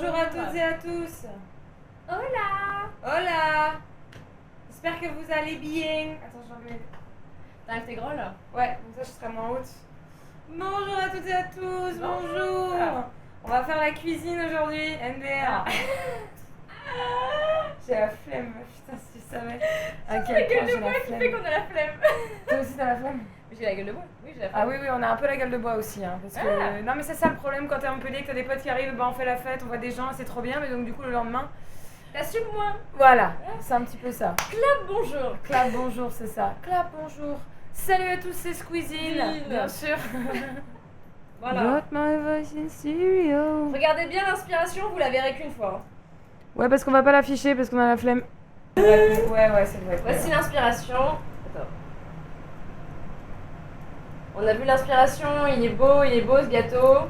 Bonjour à toutes et à tous. Hola. Hola. J'espère que vous allez bien. Attends, je vais enlever. T'as l'intégrale? Ouais, comme ça je serai moins haute. Bonjour à toutes et à tous. Bonjour. On va faire la cuisine aujourd'hui, NDR. J'ai la flemme, putain, si tu savais. À quel point j'ai la qui fait qu'on a la flemme. Toi aussi t'as la flemme? J'ai la gueule de bois. Oui, j'ai la flemme. Ah oui, oui, on a un peu la gueule de bois aussi. Hein, parce que... Non, mais c'est ça le problème quand t'es à Montpellier, que t'as des potes qui arrivent, bah, on fait la fête, on voit des gens, c'est trop bien, mais donc du coup le lendemain. T'assumes moi. Voilà, c'est un petit peu ça. Clap bonjour. Clap bonjour, c'est ça. Clap bonjour. Salut à tous, c'est Squeezine, bien sûr. Voilà. Got my voice in stereo. Regardez bien l'inspiration, vous la verrez qu'une fois. Ouais, parce qu'on va pas l'afficher, parce qu'on a la flemme. Ouais, c'est vrai. Voici l'inspiration. Attends. On a vu l'inspiration, il est beau ce gâteau.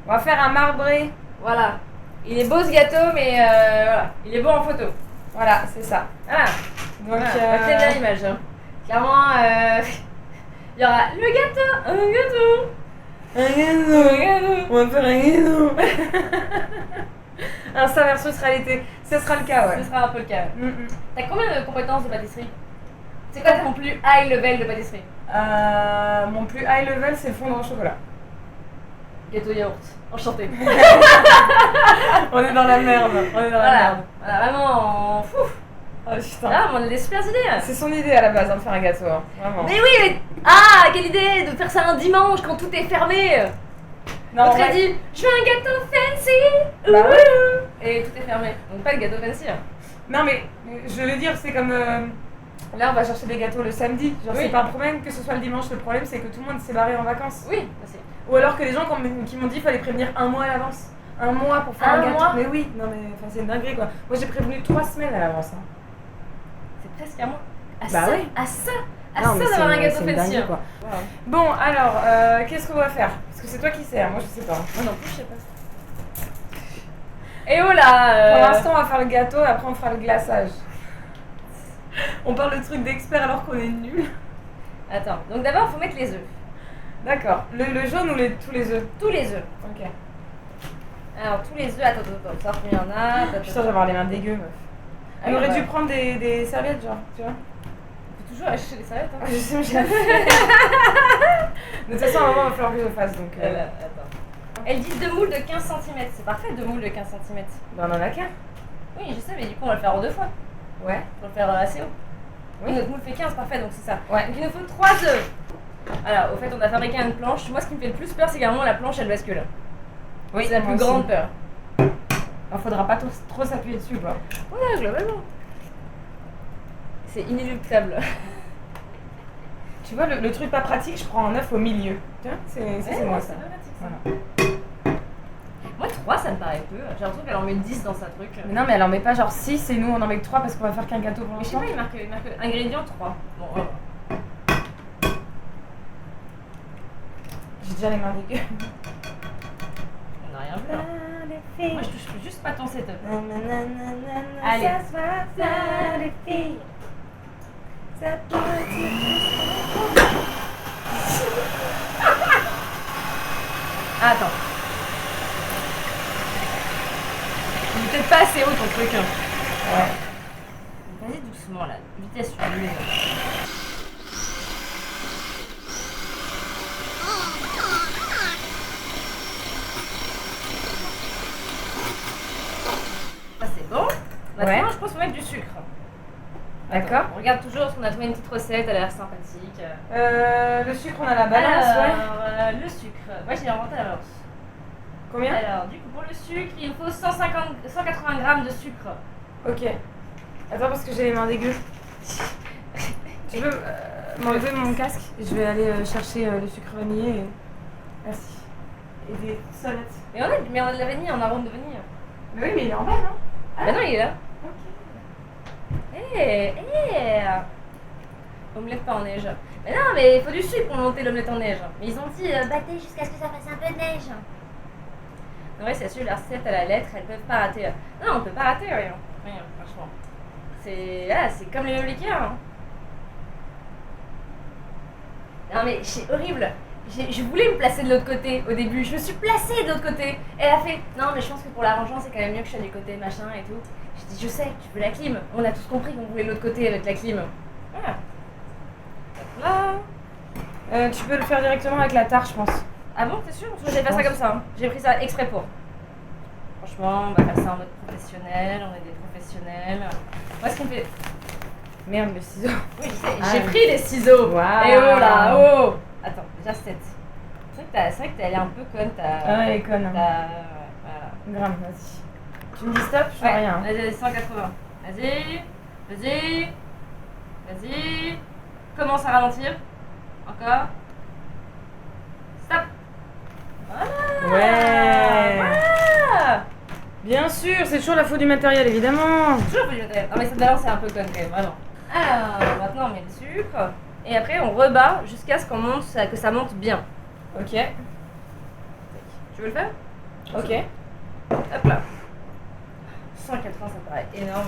On va faire un marbré. Voilà. Il est beau ce gâteau, mais voilà. Il est beau en photo. Voilà, c'est ça. Voilà. Donc, Retenez bien l'image. Hein. Clairement, il y aura le gâteau, un gâteau. On va faire un gâteau. Insta versus réalité. Ce sera le cas, ouais. Ce sera un peu le cas. Mm-mm. T'as combien de compétences de pâtisserie? C'est quoi ton plus high level de pâtisserie? Mon plus high level, c'est le fondant au chocolat. Gâteau yaourt. Enchanté. On est dans la merde. On est dans la merde. Voilà, vraiment. Fou. Oh putain. Ah, on a des super idées. C'est son idée à la base, hein, de faire un gâteau. Hein. Vraiment. Mais oui, mais. Ah, quelle idée de faire ça un dimanche quand tout est fermé. Non, L'autre a ouais. dit je veux un gâteau fancy. Bah Ouh. Et tout est fermé. Donc pas de gâteau fancy. Hein. Non, mais je veux dire, c'est comme. Là, on va chercher des gâteaux le samedi. Genre, Oui. c'est pas un problème que ce soit le dimanche. Le problème, c'est que tout le monde s'est barré en vacances. Oui, aussi. Ou alors que les gens qui m'ont dit qu'il fallait prévenir un mois à l'avance. Un mois pour faire un gâteau. mois. Mais oui, non, mais c'est une dinguerie quoi. Moi, j'ai prévenu 3 semaines à l'avance. Hein. C'est presque à moi. À Bah ça, oui. à ça, à Non, mais ça d'avoir c'est- un gâteau c'est une fancy. dinguerie, Hein. quoi. Voilà. Bon, alors, qu'est-ce qu'on va faire? Parce que c'est toi qui sais, hein, moi je sais pas. Moi non plus, je sais pas. Et oh là Pour l'instant, on va faire le gâteau et après, on fera le glaçage. On parle de trucs d'experts alors qu'on est nuls. Attends, donc d'abord, il faut mettre les œufs. D'accord. Le jaune ou tous les œufs? Tous les œufs. Ok. Alors, tous les œufs, attends, ça, il y en a. Putain, je vais avoir les mains dégueu, meuf. On oui, aurait bah. dû prendre des serviettes, genre, tu vois. On peut toujours acheter des serviettes. Hein. Je sais, mais j'ai de toute façon, à un moment, il va falloir que je le fasse, donc... Attends. Elles disent 2 moules de 15 cm. C'est parfait, 2 moules de 15 cm. Ben, on en a qu'un. Oui, je sais, mais du coup, on va le faire en 2 fois. Ouais. On va le faire assez haut. Oui, Oui. notre moule fait 15, parfait, donc c'est ça. Ouais. Donc il nous faut 3 œufs. Alors, au fait, on a fabriqué une planche. Moi, ce qui me fait le plus peur, c'est qu'à un moment, la planche, elle bascule. Oui, C'est la moi plus aussi. grande peur. Alors, faudra pas trop s'appuyer dessus, quoi. Ouais, globalement. C'est inéluctable. Tu vois, le truc pas pratique, je prends un œuf au milieu. Tu vois, c'est moi, ça. pas pratique, ça. Voilà. Moi, 3, ça me paraît peu. J'ai l'impression qu'elle en met 10 dans sa truc. Mais non, mais elle en met pas genre 6 et nous, on en met que 3 parce qu'on va faire qu'un gâteau pour Mais je sais l'instant. pas, il marque ingrédients 3. Bon, J'ai déjà les mains dégueu. on n'a rien vu là. Moi, je touche juste pas ton setup. Allez. Allez. Ah, attends. Il est peut-être pas assez haut ton truc. Hein. Ouais. Vas-y doucement là, vitesse sur lui. Ça c'est bon. Maintenant, Ouais. je pense qu'il faut mettre du sucre. D'accord. Attends, on regarde toujours parce qu'on a trouvé une petite recette, elle a l'air sympathique. Le sucre, on a la balance, ouais. Alors, le sucre. Moi j'ai inventé la balance. Combien? Alors, du coup, pour le sucre, il faut 180 grammes de sucre. Ok. Attends, parce que j'ai les mains dégueu. Tu veux m'enlever mon casque? Je vais aller chercher le sucre vanillé. Merci. Et des solettes. Mais on a de la vanille, en arôme de vanille. Mais oui, mais il est en bas, non? Bah non, il est là. Ok. Eh. Omelette pas en neige. Mais non, mais il faut du sucre pour monter l'omelette en neige. Mais ils ont dit battez jusqu'à ce que ça fasse un peu de neige. Ouais, c'est sûr, la recette à la lettre, elles peuvent pas rater. Non, on peut pas rater, rien. Rien, franchement. C'est comme les meubles Ikea. Hein. Non, mais c'est horrible. je voulais me placer de l'autre côté au début. Je me suis placée de l'autre côté. Elle a fait non, mais je pense que pour l'arrangement, c'est quand même mieux que je sois du côté machin et tout. Je dis je sais, tu veux la clim. On a tous compris qu'on voulait l'autre côté avec la clim. Voilà. Là. Tu peux le faire directement avec la tare, je pense. Ah bon, t'es sûr? Parce que j'allais faire ça comme ça. Hein. J'ai pris ça exprès pour. Franchement, on va faire ça en mode professionnel. On est des professionnels. Moi, ce qu'on fait. Merde, le ciseau. Oui, je sais. J'ai pris les ciseaux. Waouh. Et oh là, oh. Attends, déjà 7. C'est vrai que t'es allée un peu conne. Ah, elle est conne. Hein. Voilà. Grave, vas-y. Tu me dis stop, je fais Ouais, rien. vas-y, 180. Vas-y. Vas-y. Vas-y. Commence à ralentir. Encore. Stop. Voilà. Ouais. Voilà. Bien sûr, c'est toujours la faute du matériel, évidemment. Toujours plus matériel. Non mais cette balance est un peu conne quand même, vraiment. Alors, maintenant on met le sucre. Et après on rebat jusqu'à ce que ça monte bien. Ok. Tu veux le faire? Ok. Hop là. 180, ça paraît énorme.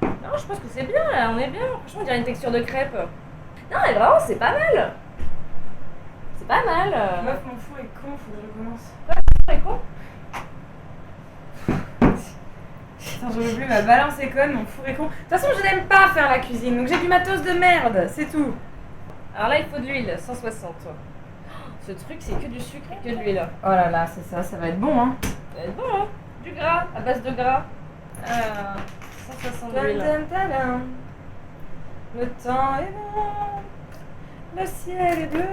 Non, je pense que c'est bien là, on est bien. Franchement, on dirait une texture de crêpe. Non, mais vraiment, c'est pas mal. C'est pas mal. Meuf, mon fou est con, faut que je recommence. C'est con. Putain, j'en veux plus, ma balance est conne, mon four est con. De toute façon, je n'aime pas faire la cuisine, donc j'ai du matos de merde, c'est tout. Alors là, il faut de l'huile, 160. Ce truc, c'est que du sucre et que de l'huile. Oh là là, c'est ça, ça va être bon, hein. Ça va être bon, hein. Du gras, à base de gras. 160 d'huile. Tadam. Le temps est bon, le ciel est bleu.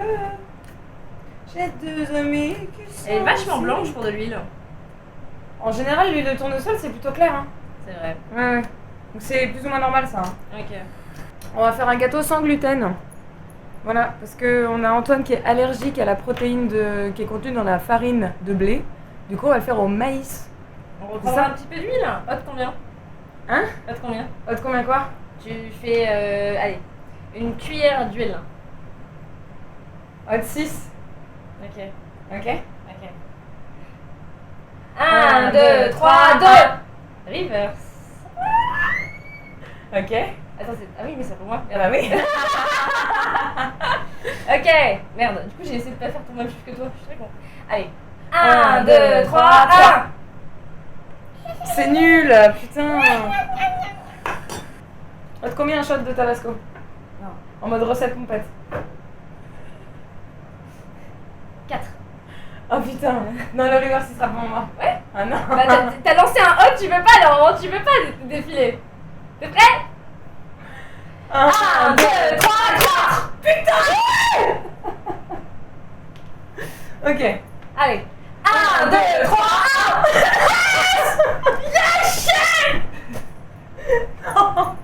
J'ai deux amis qui sont. Elle est vachement ici. blanche pour de l'huile. En général, l'huile de tournesol, c'est plutôt clair, hein. C'est vrai. Ouais. Donc c'est plus ou moins normal, ça. Hein. Ok. On va faire un gâteau sans gluten. Voilà, parce qu'on a Antoine qui est allergique à la protéine qui est contenue dans la farine de blé. Du coup, on va le faire au maïs. On reprendra un petit peu d'huile. Hop, combien? Hein? Hop, combien? Autre combien quoi? Tu fais, allez, une cuillère d'huile. Autre 6. Ok. Ok? Ok. 1, 2, 3, 2. Reverse. Ok. Attends, c'est... Ah oui, mais c'est pour moi. Ah bah oui. Ok. Merde. Du coup, j'ai essayé de pas faire ton même chiffre que toi. Je suis très con. Allez. 1, 1, 2, 3, 1. C'est nul, putain. Autre combien un shot de Tabasco? Non. En mode recette pompette. 4. Oh putain. Non, le reverse, il sera pour moi. Ouais. Ah non. Bah, t'as lancé un hop, tu peux pas, alors, tu peux pas défiler. T'es prêt? 1, 2, 3, 4. Putain. Ok. Allez. 1, 2, 3, 1. Yes. Non.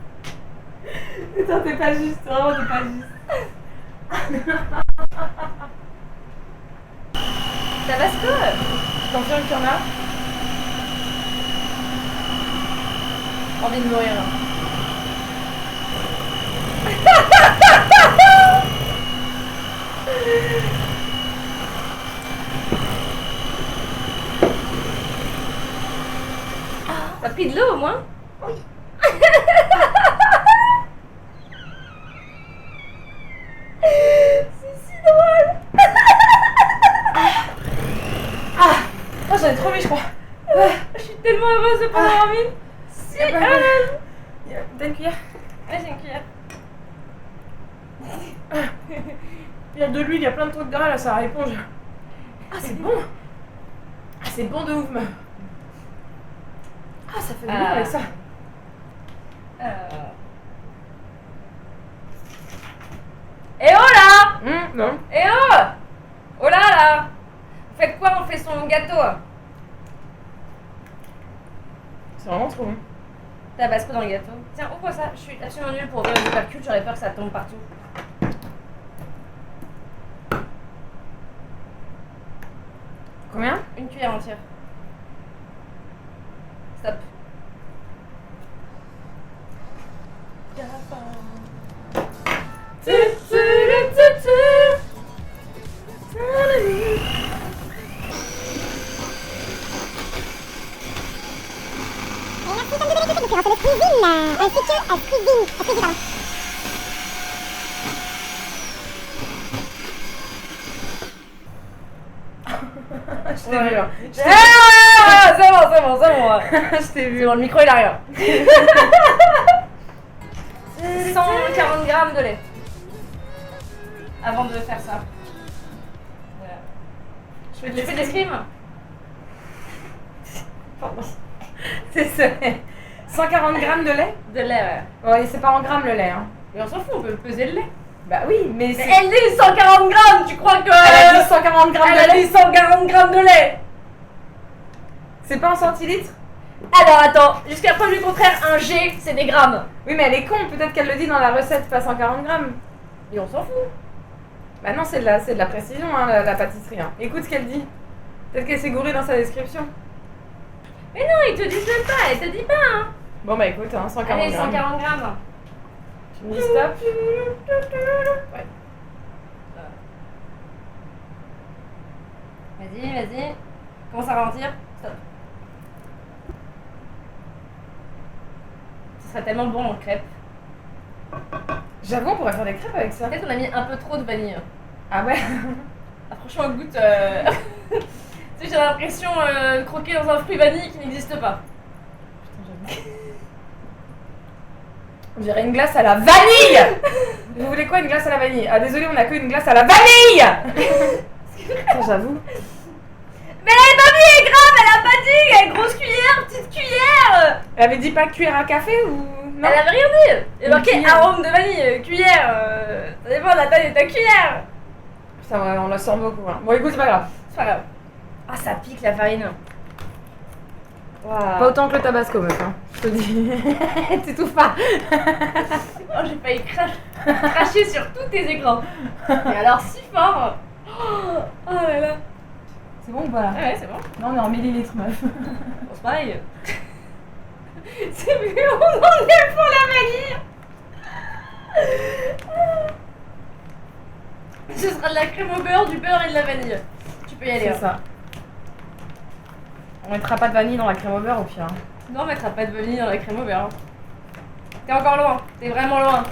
Putain, t'es pas juste, vraiment, t'es pas juste. Tabasco. Je confirme qu'il y en a. Envie de mourir là. T'as pris de l'eau au moins? Oui. C'est si drôle. Oh, j'en ai trop mis, je crois. Je suis tellement heureuse de pas avoir mis. Si, Y a pas- Alan. T'as une cuillère? Ouais, j'ai une cuillère. Il y a de l'huile, il y a plein de trucs derrière là, ça à l'éponge. Ah, c'est bon. Ah, c'est bon de ouf, meuf. Ah, ça fait du bien avec ça. Eh oh là! Non. Eh oh! Oh là là! Vous faites quoi? On fait son gâteau. C'est vraiment trop bon. Tabasco dans le gâteau. Tiens, ouvre ça. Je suis absolument nulle pour ouvrir les opercules. J'aurais peur que ça tombe partout. Combien? Une cuillère entière. Stop. Je t'ai vu. Ah, c'est bon, c'est bon, c'est bon. Je t'ai vu. C'est bon, le micro il a rien. 140 grammes de lait. Avant de faire ça. Voilà. Tu fais des scrims? Pardon. C'est ça. 140 grammes de lait? De lait, ouais. Ouais, c'est pas en grammes le lait. Hein. Mais on s'en fout, on peut peser le lait. Bah oui, mais Mais c'est. elle dit 140 grammes, tu crois que... Elle a dit 140 grammes Elle de a lait. dit 140 grammes de lait. C'est pas en centilitres? Alors attends, jusqu'à preuve du contraire, un G, c'est des grammes. Oui, mais elle est con. Peut-être qu'elle le dit dans la recette, pas 140 grammes. Et on s'en fout. Bah non, c'est de la précision, hein, la pâtisserie. Hein. Écoute ce qu'elle dit. Peut-être qu'elle s'est gourée dans sa description. Mais non, ils te disent même pas, elle te dit pas, hein. Bon bah écoute, hein, 140 Allez, grammes. 140 grammes. Tu me dis stop. Ouais. Vas-y, vas-y. Commence à ralentir. Stop. Ce serait tellement bon en crêpes. J'avoue, on pourrait faire des crêpes avec ça. Peut-être qu'on a mis un peu trop de vanille. Ah ouais. Ah, franchement, le goût. Tu sais, j'ai l'impression de croquer dans un fruit vanille qui n'existe pas. On dirait une glace à la vanille. Vous voulez quoi, une glace à la vanille? Ah désolé, on a que une glace à la vanille. Putain, j'avoue. Mais elle avait pas mis les grammes, elle a pas dit, elle a grosse cuillère, petite cuillère. Elle avait dit pas cuillère à café ou non? Elle avait rien dit. Il y a Une marqué cuillère. arôme de vanille, cuillère. Ça dépend de la taille de ta cuillère. Putain, ouais, on la sent beaucoup. Hein. Bon écoute, c'est pas grave. C'est pas grave. Ah, ça pique la farine. Pas autant que le tabasco, meuf. Hein. Je te dis. T'étouffes pas. Oh, j'ai failli cracher sur tous tes écrans. Et alors, si fort. Oh là là. C'est bon ou pas là? Ouais, c'est bon. Non, on est en millilitres, meuf. Bon, c'est pareil. C'est mieux, on en est pour la vanille. Ce sera de la crème au beurre, du beurre et de la vanille. Tu peux y aller. C'est Hein. ça. On mettra pas de vanille dans la crème au beurre au pire. Hein. Non, on mettra pas de vanille dans la crème au beurre. T'es encore loin, t'es vraiment loin.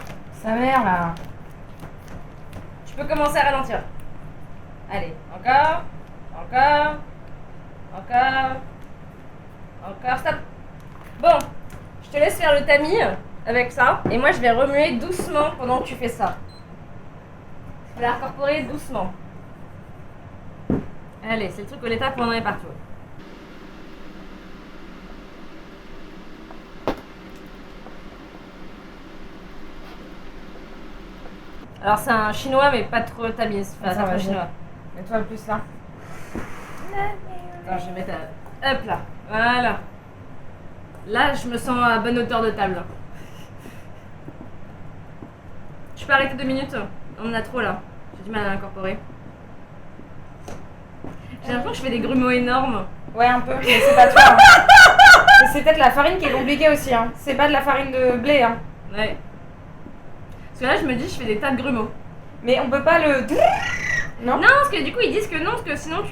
Sa mère là. Tu peux commencer à ralentir. Allez, encore, encore, encore, encore, stop. Bon, je te laisse faire le tamis avec ça. Et moi, je vais remuer doucement pendant que tu fais ça. Je vais la incorporer doucement. Allez, c'est le truc au l'étape où on en est partout. Alors c'est un chinois mais pas trop tamis, enfin c'est un vas-y. chinois. Mets-toi le plus là. Attends, je vais mettre hop là, voilà. Là je me sens à bonne hauteur de table. Je peux arrêter 2 minutes? On en a trop là, j'ai du mal à l'incorporer. J'ai l'impression que je fais des grumeaux énormes. Ouais, un peu, mais c'est pas toi. Hein. Et c'est peut-être la farine qui est compliquée aussi. Hein. C'est pas de la farine de blé. Hein. Ouais. Parce que là je me dis je fais des tas de grumeaux. Mais on peut pas le. Non. Non, parce que du coup ils disent que non, parce que sinon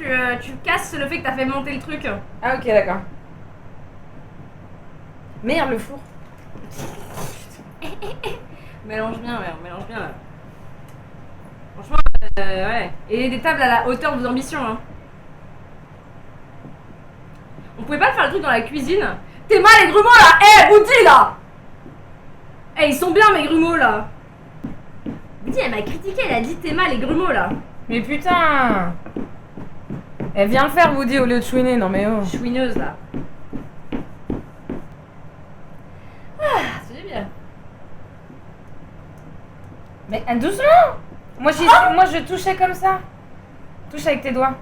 tu casses le fait que t'as fait monter le truc. Ah ok, d'accord. Merde, le four. Mélange bien, ouais, on mélange bien là. Franchement, ouais. Et des tables à la hauteur de vos ambitions, hein. On pouvait pas faire le truc dans la cuisine. T'es mal les grumeaux là. Bouti là. Ils sont bien mes grumeaux là. Bouti elle m'a critiqué, elle a dit t'es mal les grumeaux là. Mais putain. Elle vient le faire, Woody, au lieu de chouiner. Non mais oh. Chouineuse là. Mais doucement. Moi, je touchais comme ça. Touche avec tes doigts.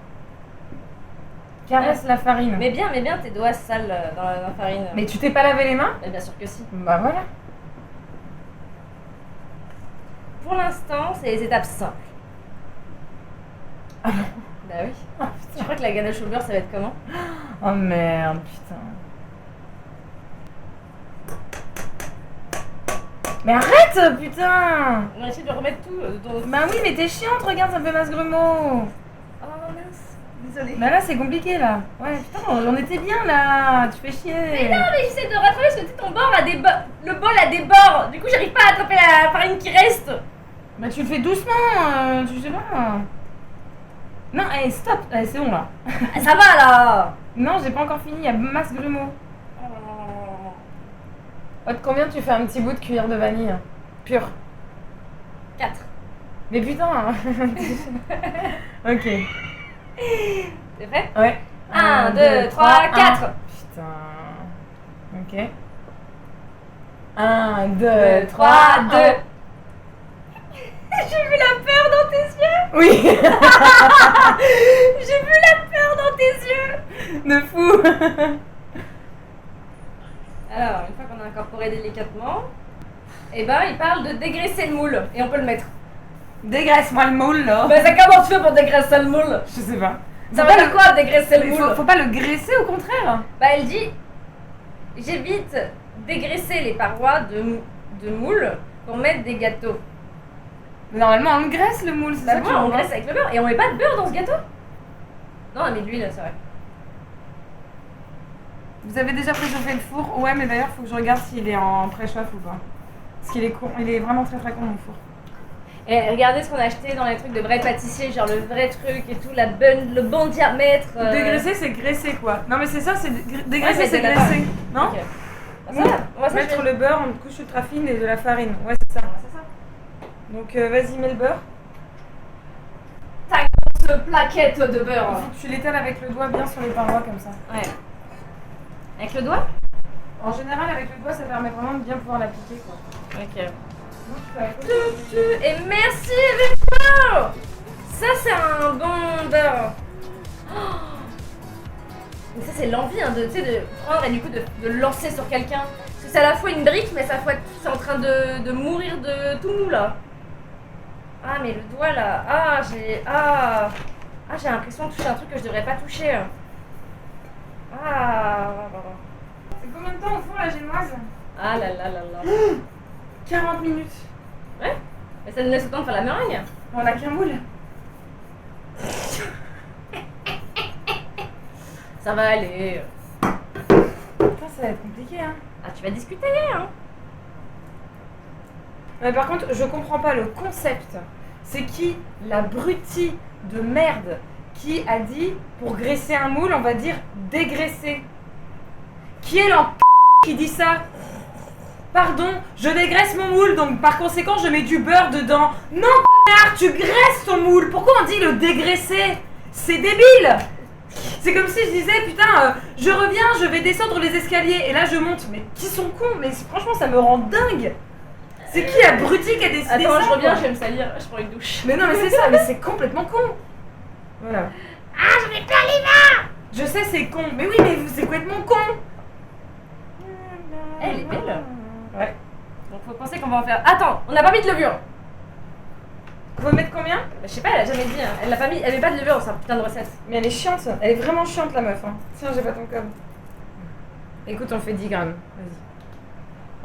Caresse la farine. Mais bien tes doigts sales dans la farine. Mais tu t'es pas lavé les mains? Mais bien sûr que si. Bah voilà. Pour l'instant, c'est les étapes simples. Ah bon? Bah oui. Oh, Tu crois que la ganache au beurre, ça va être comment? oh merde, putain. Mais arrête, putain! On va essayer de remettre tout dans... Bah oui, mais t'es chiante, regarde, ça me fait Masgrumeau. Oh mince, désolée. Bah là, c'est compliqué, là. Ouais, putain, on était bien, là. Tu fais chier. Mais non, mais j'essaie de rattraper parce que tu sais, ton bord a des bords. Le bol a des bords. Du coup, j'arrive pas à attraper la farine qui reste. Bah tu le fais doucement, tu sais pas. Non, allez, stop. Allez, c'est bon, là. Ah, ça va, là. Non, j'ai pas encore fini, il y a Masgrumeau. Oh, de combien tu fais un petit bout de cuillère de vanille pur? 4. Mais putain. Ok. T'es prêt? Ouais. 1, 2, 3, 4. Putain. Ok. 1, 2, 3, 2. J'ai vu la peur dans tes yeux. Oui. J'ai vu la peur dans tes yeux. De fou. Alors, une fois qu'on a incorporé délicatement, eh ben, il parle de dégraisser le moule. Et on peut le mettre. Dégraisse-moi le moule, là. Mais ça, comment tu fais pour dégraisser le moule? Je sais pas. Ça veut dire quoi, dégraisser le Mais moule? faut pas le graisser, au contraire. Bah, elle dit j'évite dégraisser les parois de moule pour mettre des gâteaux. Mais normalement, on le graisse, le moule, c'est Bah, ça que moi, tu on vois. graisse avec le beurre. Et on met pas de beurre dans ce gâteau? Non, on met de l'huile, c'est vrai. Vous avez déjà préchauffé le four? Ouais, mais d'ailleurs, faut que je regarde s'il est en préchauffe ou pas. Parce qu'il est con, il est vraiment très con, mon four. Et regardez ce qu'on a acheté dans les trucs de vrais pâtissiers, genre le vrai truc et tout, le bon diamètre. Dégraisser, c'est graisser, quoi. Non, mais c'est ça, c'est dégraisser, mais c'est c'est la graisser. Non? Ok. Bah, ça va. Moi, ça, Mettre je vais- le beurre, une couche ultra fine et de la farine. Ouais, c'est ça. C'est ça. Donc, vas-y, mets le beurre. Ce plaquette de beurre. Il faut que tu l'étales avec le doigt bien sur les parois, comme ça. Ouais. Avec le doigt? En général, avec le doigt, ça permet vraiment de bien pouvoir l'appliquer, quoi. Ok. Donc, tu fais à côté. Et merci Victor. Ça c'est un bon beurre. Oh. Mais ça c'est l'envie hein, tu sais, de prendre et du coup de le lancer sur quelqu'un. Parce que c'est à la fois une brique mais c'est en train de mourir de tout mou là. Ah mais le doigt là. J'ai l'impression de toucher un truc que je devrais pas toucher. C'est combien de temps au four, la génoise? Ah là là là là. 40 minutes. Ouais. Mais ça nous laisse le temps de faire la meringue. On a qu'un moule. Ça va aller. Putain, ça va être compliqué, hein. Ah tu vas discuter hein. Mais par contre, je comprends pas le concept. C'est qui l'abruti de merde qui a dit pour graisser un moule, on va dire dégraisser? Qui est qui dit ça? Pardon, je dégraisse mon moule, donc par conséquent je mets du beurre dedans. Non, connard, tu graisses ton moule. Pourquoi on dit le dégraisser? C'est débile. C'est comme si je disais, putain, je reviens, je vais descendre les escaliers. Et là je monte. Mais qui sont cons? Mais franchement, ça me rend dingue. C'est qui l'abruti qui a décidé Attends, ça? je reviens, quoi? je vais me salir, je prends une douche. Mais non, mais c'est ça, mais c'est complètement con. Voilà. Ah, j'en ai plein les mains. Je sais, c'est con. Mais oui, mais c'est complètement con. Elle est belle. Ouais. Donc faut penser qu'on va en faire. Attends, on n'a pas mis de levure. Faut mettre combien? Bah, je sais pas, elle a jamais dit. Hein. Elle l'a pas mis, elle met pas de levure dans sa putain de recette. Mais elle est chiante. Elle est vraiment chiante, la meuf. Hein. Tiens, j'ai pas ton code. Écoute, on fait 10 grammes. Vas-y.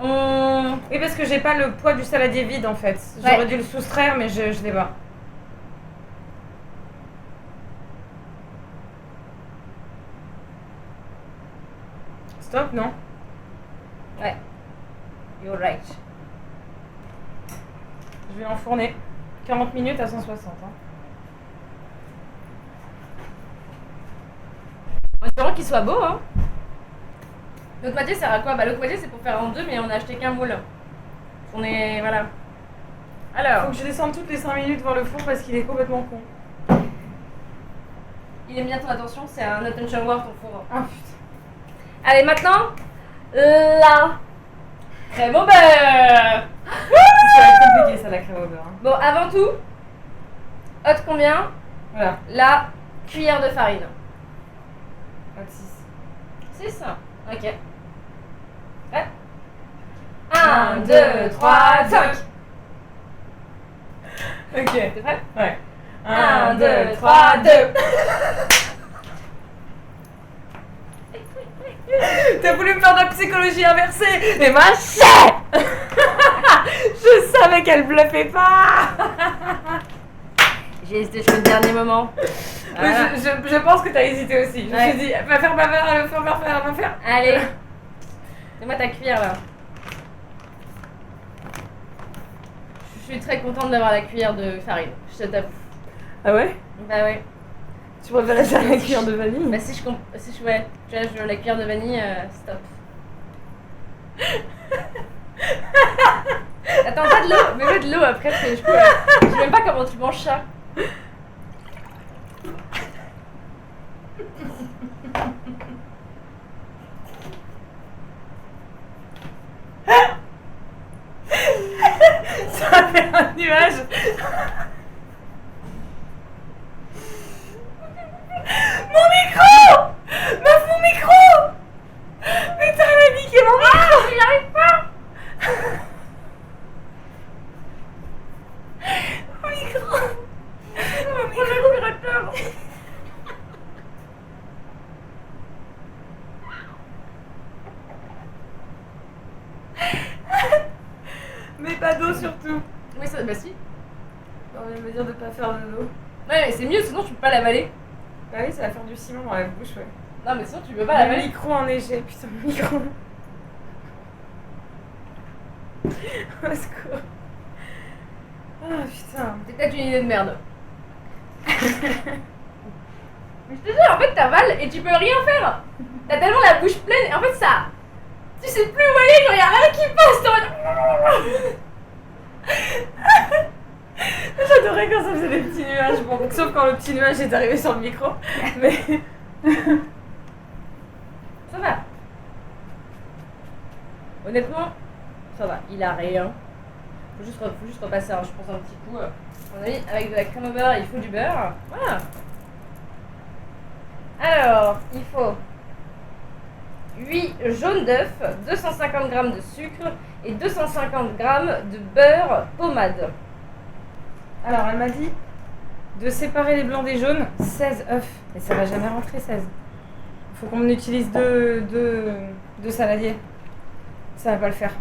Oui, parce que j'ai pas le poids du saladier vide en fait. J'aurais Ouais. dû le soustraire, mais je l'ai pas. Stop, non? Ouais. You're right. Je vais l'enfourner. 40 minutes à 160. Hein. En espérant qu'il soit beau, hein. L'autre moitié sert à quoi? Bah, l'autre moitié c'est pour faire en deux, mais on a acheté qu'un moule. On est. Voilà. Alors, Faut que je descende toutes les 5 minutes voir le four parce qu'il est complètement con. il aime bien ton attention, c'est un attention war ton four. Ah putain. Allez, maintenant, la crème au beurre. Ça va être compliqué ça, la crème. crème au beurre. Hein. Bon, avant tout, hot combien? Voilà. La cuillère de farine. Hot 6. 6. Ok. Ouais. 1, 2, 3, 5. Ok. T'es prêt? Ouais. 1, 2, 3, 2. T'as voulu me faire de la psychologie inversée, mais ma chère. Je savais qu'elle bluffait pas. J'ai hésité jusqu'au dernier moment. Voilà. Je pense que t'as hésité aussi. Je me suis dit, va faire, va faire. Allez. Fais-moi ta cuillère là. Je suis très contente d'avoir la cuillère de farine. Je te t'avoue. Ah ouais? Bah ouais. Tu préférais faire la cuillère de vanille? Bah si je ouais, tu vois, la cuillère de vanille, stop. Attends, pas de l'eau, mets-moi de l'eau après parce que je sais même pas comment tu manges ça. Ça fait un nuage. Mon micro! Meuf, mon micro! Putain, elle a niqué mon micro! J'y arrive pas. Mon micro! Mon micro! Mais pas d'eau surtout. Oui, ça, bah si. On vient de me dire de pas faire de l'eau. Ouais, mais c'est mieux, sinon tu peux pas l'avaler. Bah oui, ça va faire du ciment dans la bouche, ouais. Non, mais sinon tu peux pas Le l'avaler. micro enneigé, putain, le micro. Au secours. Ah putain. C'est peut-être une idée de merde. Mais je te jure, en fait, t'avales et tu peux rien faire. T'as tellement la bouche pleine et en fait, ça. Tu sais plus où aller, genre y'a rien qui passe. J'adorais quand ça faisait des petits nuages. Bon, sauf quand le petit nuage est arrivé sur le micro. Mais. Ça va. Honnêtement, ça va. Il a rien. Faut juste repasser, je pense, un petit coup. À mon avis, avec de la crème au beurre, il faut du beurre. Voilà. Alors, il faut 8 jaunes d'œufs, 250 g de sucre et 250 g de beurre pommade. Alors, elle m'a dit de séparer les blancs des jaunes, 16 œufs. Et ça va jamais rentrer, 16. Faut qu'on utilise deux saladiers. Ça va pas le faire.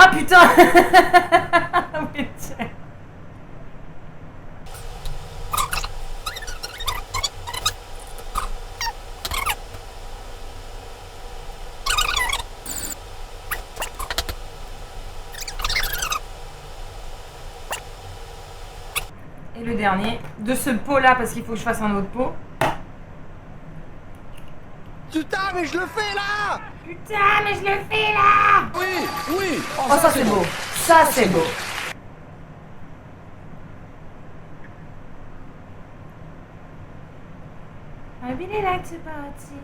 Ah putain. Oui, tiens. Et le dernier de ce pot là, parce qu'il faut que je fasse un autre pot. Putain, mais je le fais là! Putain, mais je le fais là! Oui, oui! Oh, ça c'est beau! Ça c'est beau! I really like to party.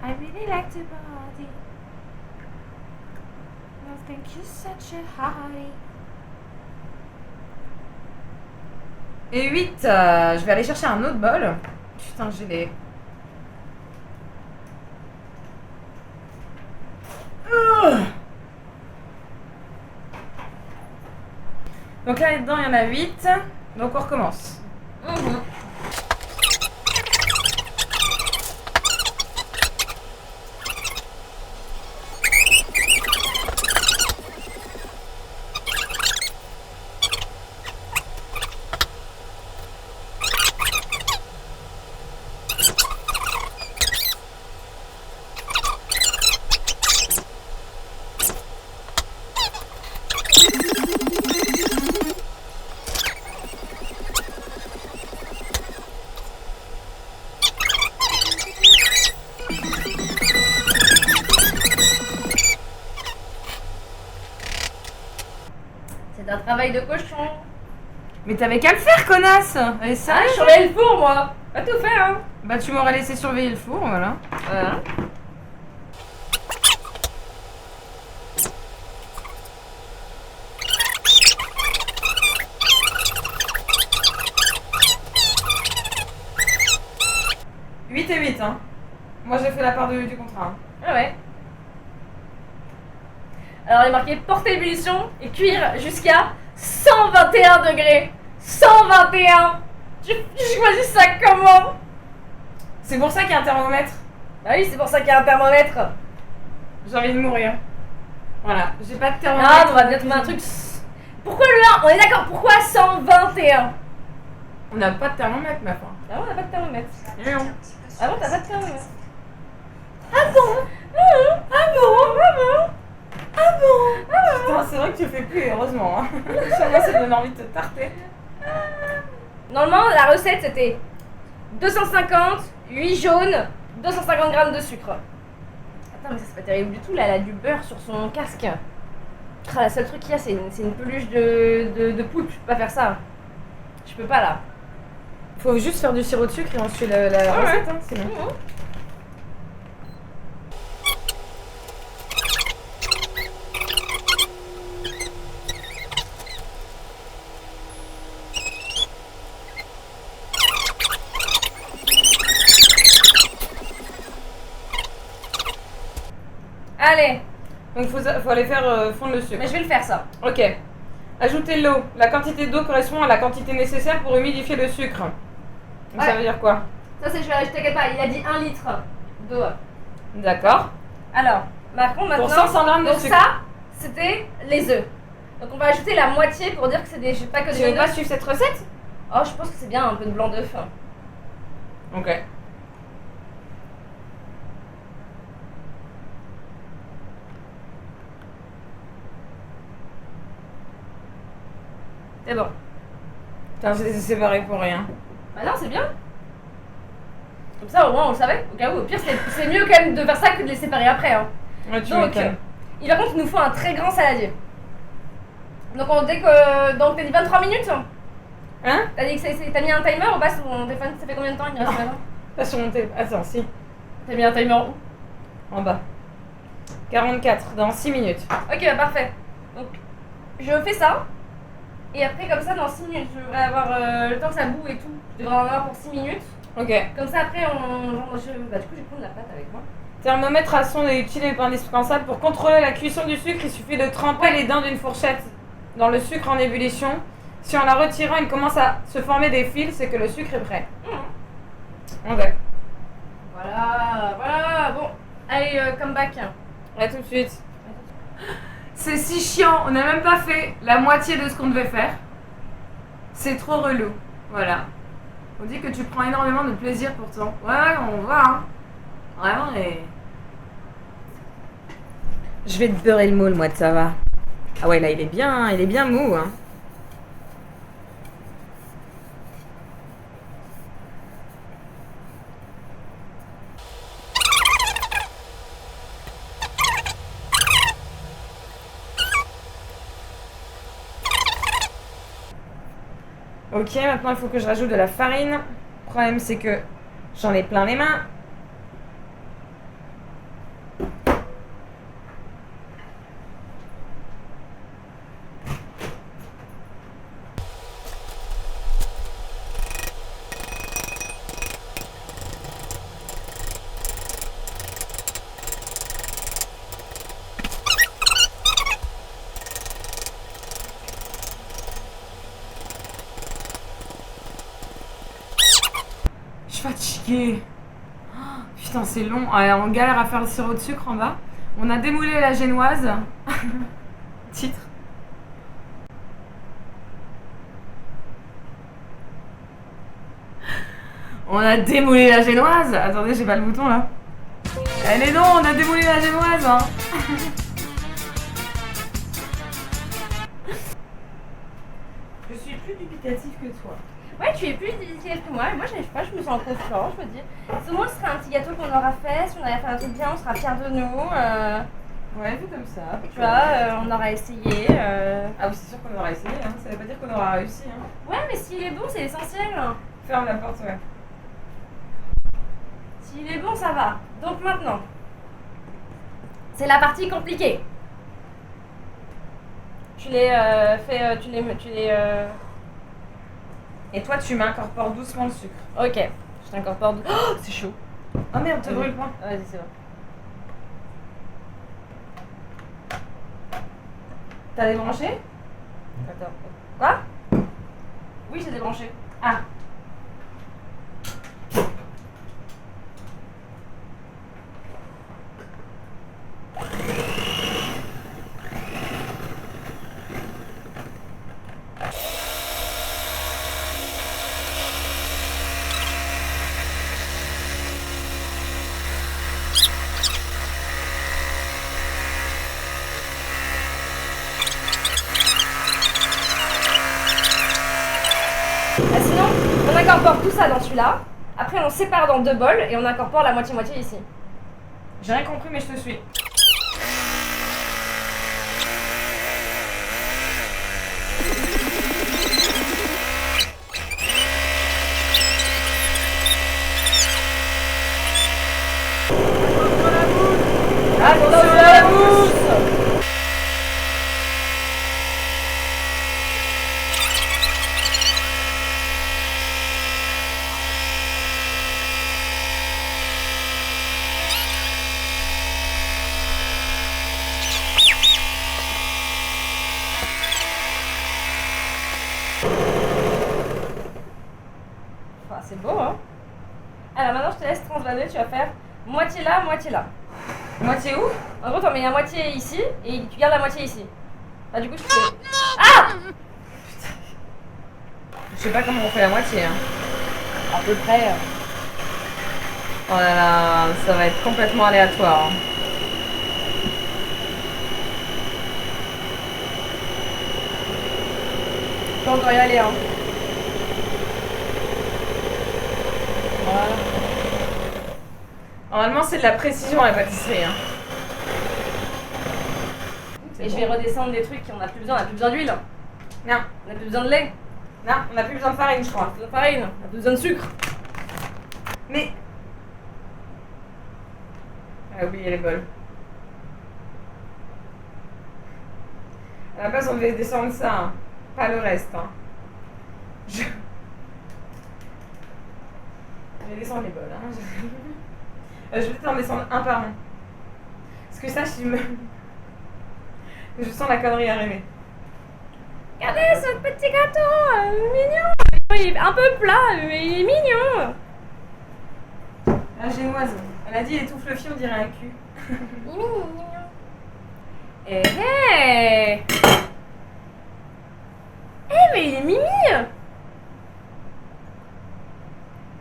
I really like to party. I think you're such a hottie. Et 8, je vais aller chercher un autre bol. Putain, j'ai les... Donc là, dedans, il y en a 8. Donc on recommence. C'est un travail de cochon. Mais t'avais qu'à le faire, connasse. Allez, ça. Ah, je surveille le four, moi. Pas tout faire, hein. Bah, tu m'aurais laissé surveiller le four, voilà. Voilà. Huit et 8, hein. Moi, j'ai fait la part du contrat. Hein. Ah ouais. Alors, il est marqué porter ébullition et cuire jusqu'à 121 degrés. 121. Tu choisis ça comment? C'est pour ça qu'il y a un thermomètre. Bah oui, c'est pour ça qu'il y a un thermomètre. J'ai envie de mourir. Voilà, j'ai pas de Non, thermomètre. on va bien trouver un truc. Pourquoi le 1? On est d'accord, pourquoi 121? On n'a pas de thermomètre, ma femme. Ah bon, on n'a pas de thermomètre. Non. Ah bon, t'as pas de thermomètre? Ah bon? Ah bon? Ah bon? Ah bon? Putain, c'est vrai que tu fais plus, heureusement. Hein. Moi, ça me donne envie de te tarter. Normalement, la recette c'était 250, 8 jaunes, 250 grammes de sucre. Attends, mais ça c'est pas terrible du tout, là, elle a du beurre sur son casque. Ah, la seule truc qu'il y a, c'est une peluche de poulpe, je peux pas faire ça. Je peux pas là. Faut juste faire du sirop de sucre et on suit la recette, hein, sinon. Allez, Donc faut aller faire fondre le sucre. mais je vais le faire ça. Ok. Ajoutez l'eau. La quantité d'eau correspond à la quantité nécessaire pour humidifier le sucre. Donc ça Ouais. veut dire quoi? Ça c'est, je t'inquiète pas, il a dit 1 litre d'eau. D'accord. Alors, par contre maintenant, Pour 500 grammes de donc sucre. ça, c'était les œufs. Donc on va ajouter la moitié pour dire que c'est pas que Tu des veux pas œufs. suivre cette recette? Oh, je pense que c'est bien un peu de blanc d'œuf. Ok. C'est bon. Putain, je les ai séparés pour rien. Bah non, c'est bien. Comme ça, au moins, on le savait. Au cas où, au pire, c'est mieux quand même de faire ça que de les séparer après. Hein. Ouais, tu Donc, m'étonnes. par contre, il nous faut un très grand saladier. Donc, dès que. Donc, t'as dit 23 minutes. Hein? T'as dit que t'as mis un timer ou pas sur mon téléphone? Ça fait combien de temps il reste maintenant? Pas sur mon téléphone. Attends, si. T'as mis un timer où? En bas. 44, dans 6 minutes. Ok, bah parfait. Donc, je fais ça. Et après, comme ça, dans 6 minutes, je devrais avoir le temps que ça boue et tout. Je devrais en avoir pour 6 minutes. Ok. Comme ça, après, bah, du coup, je vais prendre la pâte avec moi. Thermomètre à son est utile et indispensable pour contrôler la cuisson du sucre. Il suffit de tremper les dents d'une fourchette dans le sucre en ébullition. Si en la retirant, il commence à se former des fils, c'est que le sucre est prêt. Ok. Voilà, bon. Allez, come back. À tout de suite. C'est si chiant, on n'a même pas fait la moitié de ce qu'on devait faire. C'est trop relou. Voilà. On dit que tu prends énormément de plaisir pourtant. Ouais, on voit, hein. Vraiment, et... Je vais te beurrer le moule, moi, de ça va. Ah ouais, là, il est bien mou, hein. Ok, maintenant il faut que je rajoute de la farine. Le problème c'est que j'en ai plein les mains. Je suis fatiguée. Oh, putain, c'est long. Ah, on galère à faire le sirop de sucre en bas. On a démoulé la génoise. Titre. On a démoulé la génoise. Attendez, j'ai pas le bouton là. Allez non, on a démoulé la génoise. Hein. Je suis plus dubitatif que toi. Ouais, tu es plus difficile que moi. Et moi, je sais pas, je me sens confiante. Je me dis, au moins, ce sera un petit gâteau qu'on aura fait. Si on avait fait un truc bien, on sera fiers de nous. Ouais, fais comme ça. Tu vois, on aura essayé. Ah oui, c'est sûr qu'on aura essayé, hein. Ça veut pas dire qu'on aura réussi, hein. Ouais, mais s'il est bon, c'est l'essentiel. Ferme la porte, ouais. S'il est bon, ça va. Donc maintenant, c'est la partie compliquée. Tu les fais, Et toi, tu m'incorpores doucement le sucre. Ok, je t'incorpore. Oh, c'est chaud. Oh merde, te brûle pas. Vas-y, c'est bon. T'as débranché? Attends. Quoi? Oui, j'ai débranché. Ah. Ah, sinon, on incorpore tout ça dans celui-là. Après, on sépare dans 2 bols et on incorpore la moitié-moitié ici. J'ai rien compris, mais je te suis. Attention à la mousse! Ah, c'est beau, hein? Alors maintenant, je te laisse transvaser. Tu vas faire moitié là, moitié là. Moitié où? En gros, t'en mets la moitié ici et tu gardes la moitié ici. Bah, du coup, tu fais. Ah! Je sais pas comment on fait la moitié, hein. À peu près. Oh là là, ça va être complètement aléatoire. Hein. Tu peux encore y aller, hein. Voilà. Normalement, c'est de la précision à la pâtisserie. Hein. Et je vais redescendre des trucs qu'on a plus besoin. On a plus besoin d'huile. Non, On a plus besoin de lait. non, on n'a plus besoin de farine, je crois. On a plus besoin de farine. On a plus besoin de sucre. Mais. Ah, oublié les bols. À la base, on devait descendre ça, hein. Pas le reste. Hein. Je vais descendre les bols. Hein. Je vais peut-être en descendre un par un. Parce que ça, je sens la connerie arriver. Regardez ce petit gâteau, mignon. Il est un peu plat, mais il est mignon. La génoise. Elle a dit étouffe le fion, on dirait un cul. Il est mignon. Eh hey. Eh mais il est mimi.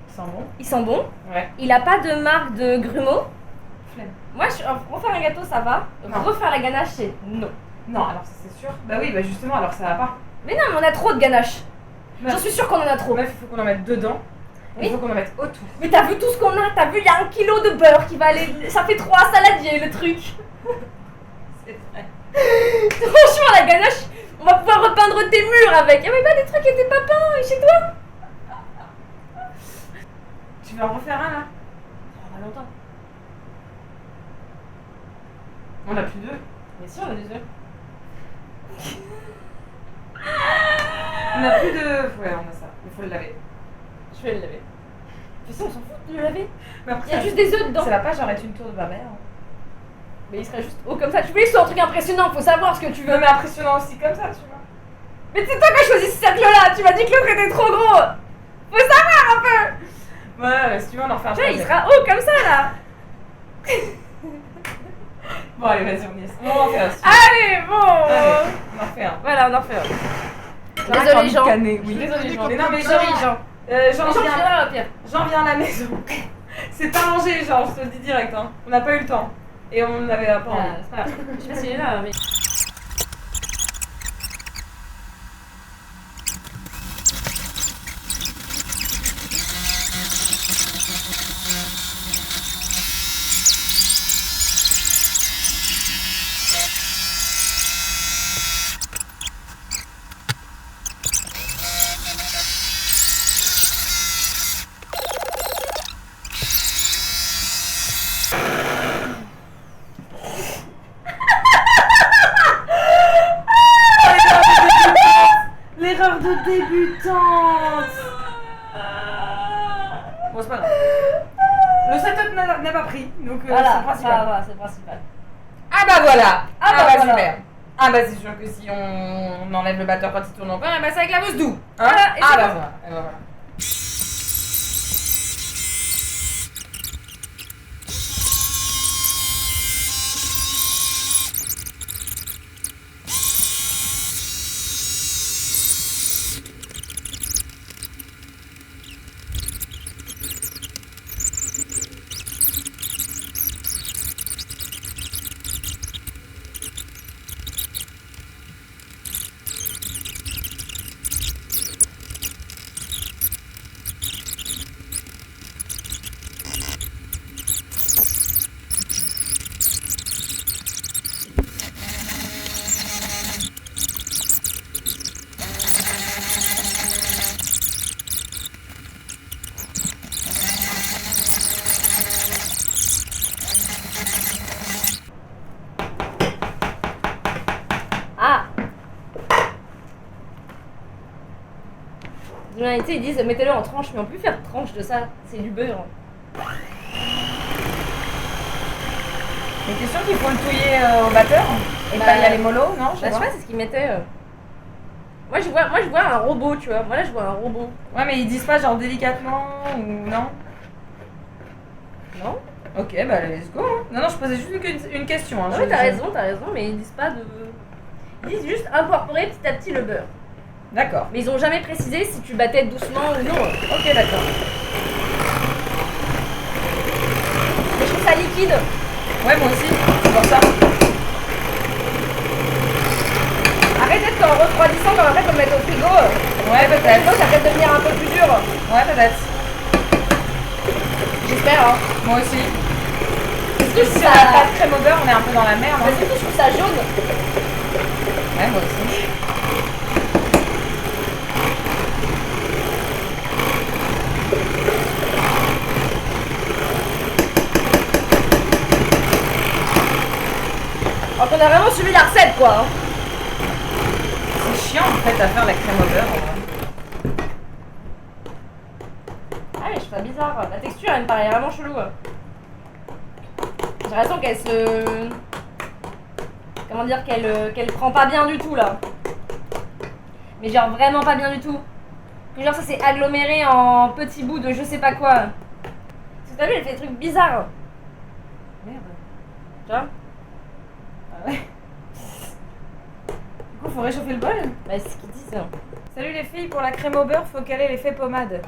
Il sent bon. Il sent bon. Ouais. Il a pas de marque de grumeaux. Flemme. Moi, refaire un gâteau, ça va. Non. Refaire la ganache, c'est non. Non, alors ça c'est sûr. Bah oui, bah justement, alors ça va pas. Mais non, mais on a trop de ganache. Meuf. J'en suis sûre qu'on en a trop. Meuf, il faut qu'on en mette dedans. Oui. Il faut qu'on en mette autour. Mais t'as vu tout ce qu'on a? T'as vu, il y a 1 kilo de beurre qui va aller. Ça fait 3 saladiers le truc. C'est vrai. Franchement, la ganache, on va pouvoir repeindre tes murs avec. Il y avait pas des trucs qui étaient pas peints chez toi? Tu veux en refaire un là? Pas longtemps. On a plus deux. Mais si, on a des œufs. On a plus de. Ouais, on a ça. Il faut le laver. Je vais le laver. Tu sais, on s'en fout de le laver. Mais après, Il y a juste des œufs dedans. ça va pas, genre être une tour de ma mère. Mais il serait juste haut comme ça. Tu voulais que ce soit un truc impressionnant, faut savoir ce que tu veux. Non, mais impressionnant aussi comme ça, tu vois. Mais c'est toi qui as choisi ce cercle-là. Tu m'as dit que l'autre était trop gros. Faut savoir un peu. Ouais, si tu veux, on en refait un Tu vois, il troisième. sera haut comme ça là. Bon, allez, vas-y, on en fait un. si tu veux. Allez, bon. Allez, on en refait un. Voilà, on en refait un. J'en ai Désolé, envie de Jean. canner, Je suis oui. désolée, Jean. Mais non, mais Désolée, Jean. Jean. Jean, Jean, viens. viens au pire. Jean vient à la maison. C'est pas rangé, genre, je te le dis direct. Hein. On n'a pas eu le temps. Et on n'avait pas envie. C'est pas grave. Je sais pas s'il est là, mais. putain. Bon, c'est pas grave. Le setup n'a pas pris, donc c'est le Voilà, principal. voilà, c'est le principal. Ah bah voilà. Ah bah voilà. super. Ah bah c'est sûr que si on enlève le batteur quand il tourne encore, bah c'est avec la mousse doux. Hein Voilà, et ah c'est bah bon. voilà. Et bah voilà. Ah. Tu sais, ils disent mettez-le en tranche, mais on peut faire tranche de ça, c'est du beurre. Mais t'es sûr qu'il faut le touiller au batteur et Bah, pas y aller mollo, non? Je sais pas, c'est ce qu'ils mettaient. Moi je vois un robot, tu vois. Moi là je vois un robot. Ouais, mais ils disent pas genre délicatement ou non? Non? Ok, bah let's go. Hein. Non, je posais juste une question. Hein. Ah oui, t'as raison, mais ils disent pas de. Ils disent juste incorporer petit à petit le beurre. D'accord. Mais ils ont jamais précisé si tu battais doucement ou non. Ok, d'accord. Mais je trouve ça liquide. Ouais, moi aussi, c'est pour ça. Arrête d'être en refroidissant comme après faut le mettre au frigo. Ouais, peut-être. Ça peut devenir un peu plus dur. Ouais, peut-être. J'espère, hein. Moi aussi. Est-ce que Si ça. on a pas de crème au beurre, on est un peu dans la merde. Mais Hein. surtout, je trouve ça jaune. Ouais, moi aussi. Alors qu'on a vraiment suivi la recette, quoi. Hein. C'est chiant en fait à faire la crème au beurre. En vrai. Ah, mais je trouve ça bizarre. La texture, elle me paraît vraiment chelou. J'ai l'impression qu'elle se. Comment dire, qu'elle prend pas bien du tout, là. Mais genre vraiment pas bien du tout. Que genre ça s'est aggloméré en petits bouts de je sais pas quoi. Parce que t'as vu, elle fait des trucs bizarres. Merde. Tu vois? Ah ouais. Du coup, faut réchauffer le bol. Bah, c'est ce qu'ils disent. Salut les filles, pour la crème au beurre, faut caler l'effet pommade.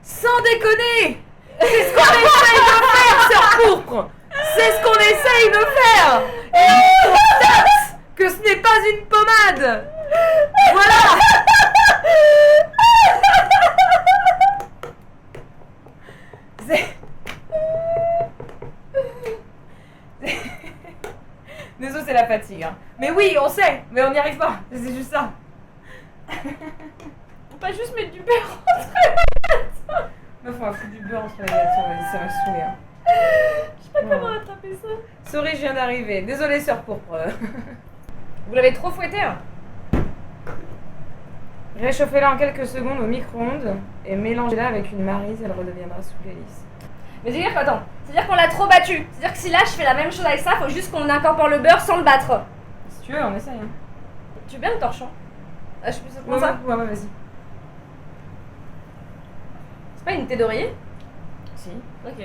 Sans déconner! C'est ce qu'on essaye de faire, sœur pourpre! C'est ce qu'on essaye de faire! Et on constate que ce n'est pas une pommade! Voilà! Désolé, c'est la fatigue. Hein. Mais oui, on sait, mais on n'y arrive pas. C'est juste ça. Faut pas juste mettre du beurre. Meuf, on va foutre du beurre entre les lettres, ça va se saouler. Hein. Je sais pas Ouais. comment attraper ça. Sorry, je viens d'arriver. Désolée, sœur pourpre. Vous l'avez trop fouetté, hein? Réchauffez-la en quelques secondes au micro-ondes et mélangez-la avec une maryse, elle redeviendra souple et lisse. Mais c'est-à-dire qu'attends, c'est-à-dire qu'on l'a trop battu. C'est-à-dire que si là je fais la même chose avec ça, faut juste qu'on incorpore le beurre sans le battre. Si tu veux, on essaye. Hein. Tu veux bien le torchon? Ah, je peux ça Ouais, ça? ouais, vas-y. C'est pas une thé d'oreiller? Si. Ok.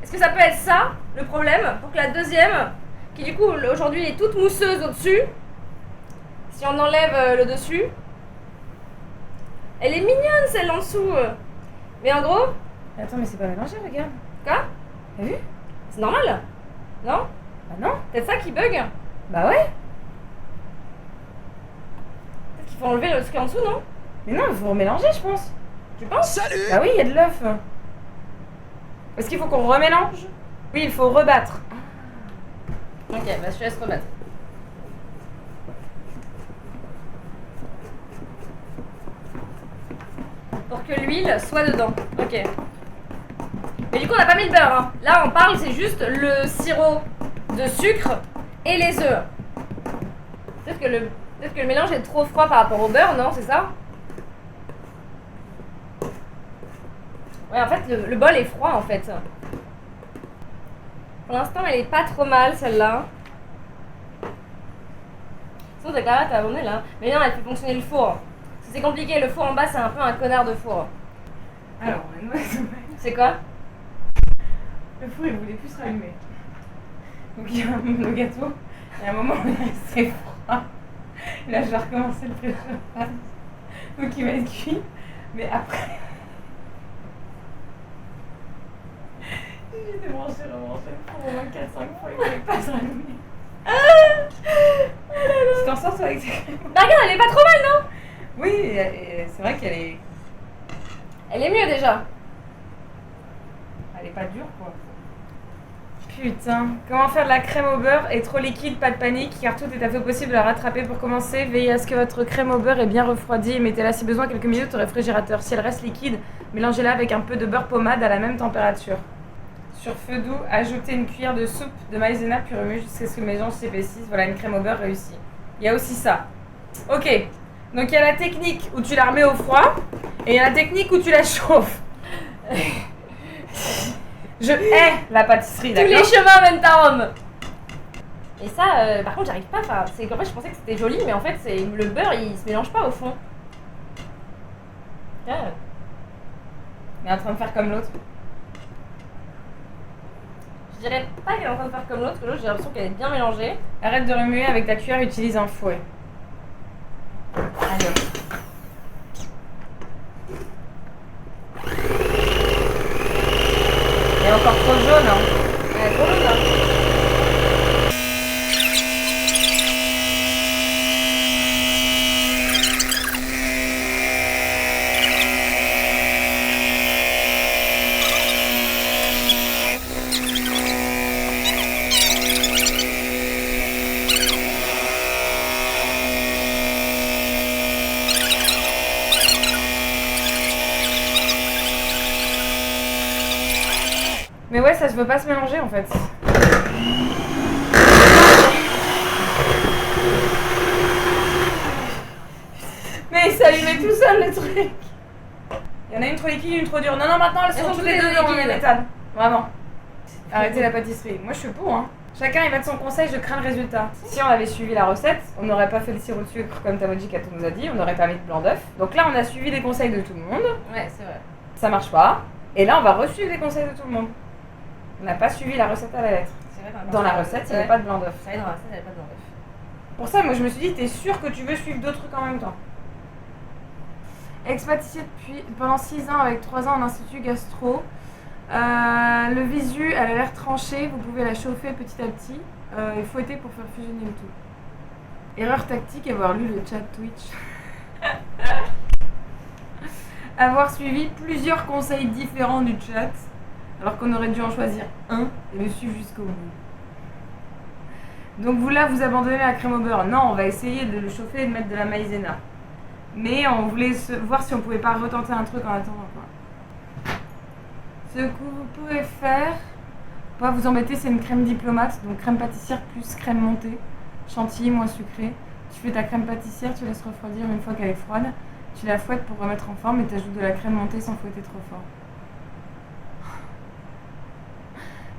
Est-ce que ça peut être ça, le problème, pour que la deuxième, qui du coup aujourd'hui est toute mousseuse au-dessus, si on enlève le dessus, elle est mignonne celle en dessous. Mais en gros, Attends, mais c'est pas mélangé, regarde. quoi? T'as vu? C'est normal? Non? Bah non. Peut-être ça qui bug? Bah ouais. Peut-être qu'il faut enlever le truc en dessous, non? Mais non, il faut remélanger, je pense. Tu penses? Salut! Bah oui, il y a de l'œuf. Est-ce qu'il faut qu'on remélange? Oui, il faut rebattre. Ok, bah je te laisse remettre. Pour que l'huile soit dedans. Ok. Mais du coup, on n'a pas mis le beurre. Hein. Là, on parle, c'est juste le sirop de sucre et les œufs. Peut-être que le mélange est trop froid par rapport au beurre, non? C'est ça? Ouais, en fait, le bol est froid, en fait. Pour l'instant, elle est pas trop mal, celle-là. Sinon, t'as Clara, t'as abonné, là. Mais non, elle fait fonctionner le four. C'est compliqué, le four en bas, c'est un peu un connard de four. Alors, on a une mauvaise nouvelle. C'est quoi? Le four, il voulait plus se rallumer. Donc il y a le gâteau, et à un moment, il est resté froid. Et là, je vais recommencer le préchauffage. Donc il va être cuit. Mais après... J'ai débranché, rebranché le four au moins 4-5 fois, il voulait pas se rallumer. Tu t'en sors, toi, avec tes crèmes? Bah regarde, elle est pas trop mal, non? Oui, et c'est vrai qu'elle est... Elle est mieux, déjà. Elle est pas dure, quoi. Putain, comment faire de la crème au beurre est trop liquide, pas de panique, car tout est à fait possible à rattraper. Pour commencer, veillez à ce que votre crème au beurre est bien refroidie et mettez-la si besoin quelques minutes au réfrigérateur. Si elle reste liquide, mélangez-la avec un peu de beurre pommade à la même température. Sur feu doux, ajoutez une cuillère de soupe de maïzena puis remuez jusqu'à ce que le mélange s'épaississe. Voilà une crème au beurre réussie. Il y a aussi ça. Ok, donc il y a la technique où tu la remets au froid et il y a la technique où tu la chauffes. Je hais la pâtisserie, d'accord? Tous les chemins mènent à Rome. Et ça, par contre, j'arrive pas. Enfin, c'est qu'en fait, je pensais que c'était joli, mais en fait, c'est le beurre, il se mélange pas au fond. Mais en train de faire comme l'autre. Je dirais pas qu'elle est en train de faire comme l'autre, que l'autre, j'ai l'impression qu'elle est bien mélangée. Arrête de remuer avec ta cuillère, utilise un fouet. Allez. Elle est encore trop jaune, hein. Elle est trop jaune, hein. Mais ouais, ça se veut pas se mélanger en fait. Mais il s'allumait tout seul le truc. Il y en a une trop liquide, une trop dure. Non, non, maintenant elles sont toutes les deux dans le métal. Vraiment. Arrêtez la pâtisserie. Moi je suis pour, hein. Chacun il va de son conseil, je crains le résultat. Si on avait suivi la recette, on n'aurait pas fait le sirop de sucre comme Tamoji Kato nous a dit, on n'aurait pas mis de blanc d'œuf. Donc là on a suivi les conseils de tout le monde. Ouais, c'est vrai. Ça marche pas. Et là on va re-suivre les conseils de tout le monde. On n'a pas suivi la recette à la lettre. C'est vrai Dans la recette, il n'y avait pas de blanc d'œuf. Ça y est, dans la recette, il n'y avait pas de blanc d'œuf. Pour ça, moi je me suis dit, t'es sûr que tu veux suivre deux trucs en même temps? Ex-pâtissier pendant 6 ans avec 3 ans en institut gastro. Le visu, elle a l'air tranchée, vous pouvez la chauffer petit à petit et fouetter pour faire fusionner le tout. Erreur tactique, avoir lu le chat Twitch. Avoir suivi plusieurs conseils différents du chat, alors qu'on aurait dû en choisir un et le suivre jusqu'au bout. Donc vous là, vous abandonnez la crème au beurre. Non, on va essayer de le chauffer et de mettre de la maïzena. Mais on voulait voir si on pouvait pas retenter un truc en attendant, quoi. Ce que vous pouvez faire, pour pas vous embêter, c'est une crème diplomate, donc crème pâtissière plus crème montée, chantilly moins sucré. Tu fais ta crème pâtissière, tu laisses refroidir une fois qu'elle est froide, tu la fouettes pour remettre en forme et tu ajoutes de la crème montée sans fouetter trop fort.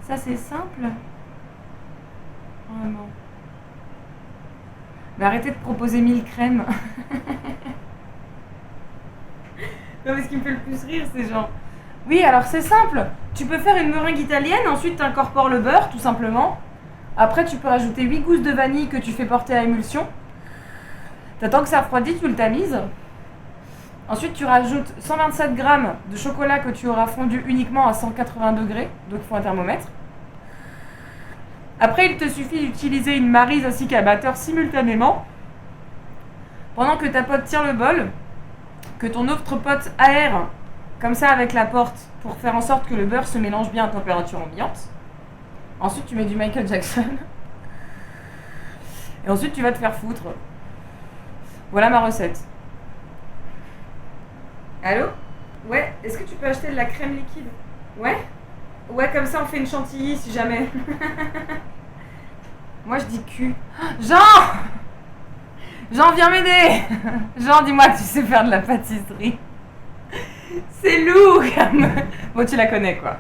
Ça c'est simple. Vraiment. Mais arrêtez de proposer 1000 crèmes. Non mais ce qui me fait le plus rire c'est genre... Oui alors c'est simple. Tu peux faire une meringue italienne, ensuite tu incorpores le beurre tout simplement. Après tu peux rajouter 8 gousses de vanille que tu fais porter à émulsion. T'attends que ça refroidit, tu le tamises. Ensuite tu rajoutes 127 g de chocolat que tu auras fondu uniquement à 180 degrés. Donc il faut un thermomètre. Après, il te suffit d'utiliser une maryse ainsi qu'un batteur simultanément. Pendant que ta pote tire le bol, que ton autre pote aère, comme ça avec la porte, pour faire en sorte que le beurre se mélange bien à température ambiante. Ensuite, tu mets du Michael Jackson. Et ensuite, tu vas te faire foutre. Voilà ma recette. Allô? Ouais, est-ce que tu peux acheter de la crème liquide? Ouais? Ouais, comme ça on fait une chantilly si jamais. Moi je dis cul. Jean! Jean, viens m'aider! Jean, dis-moi que tu sais faire de la pâtisserie. C'est lourd comme... Bon, tu la connais, quoi.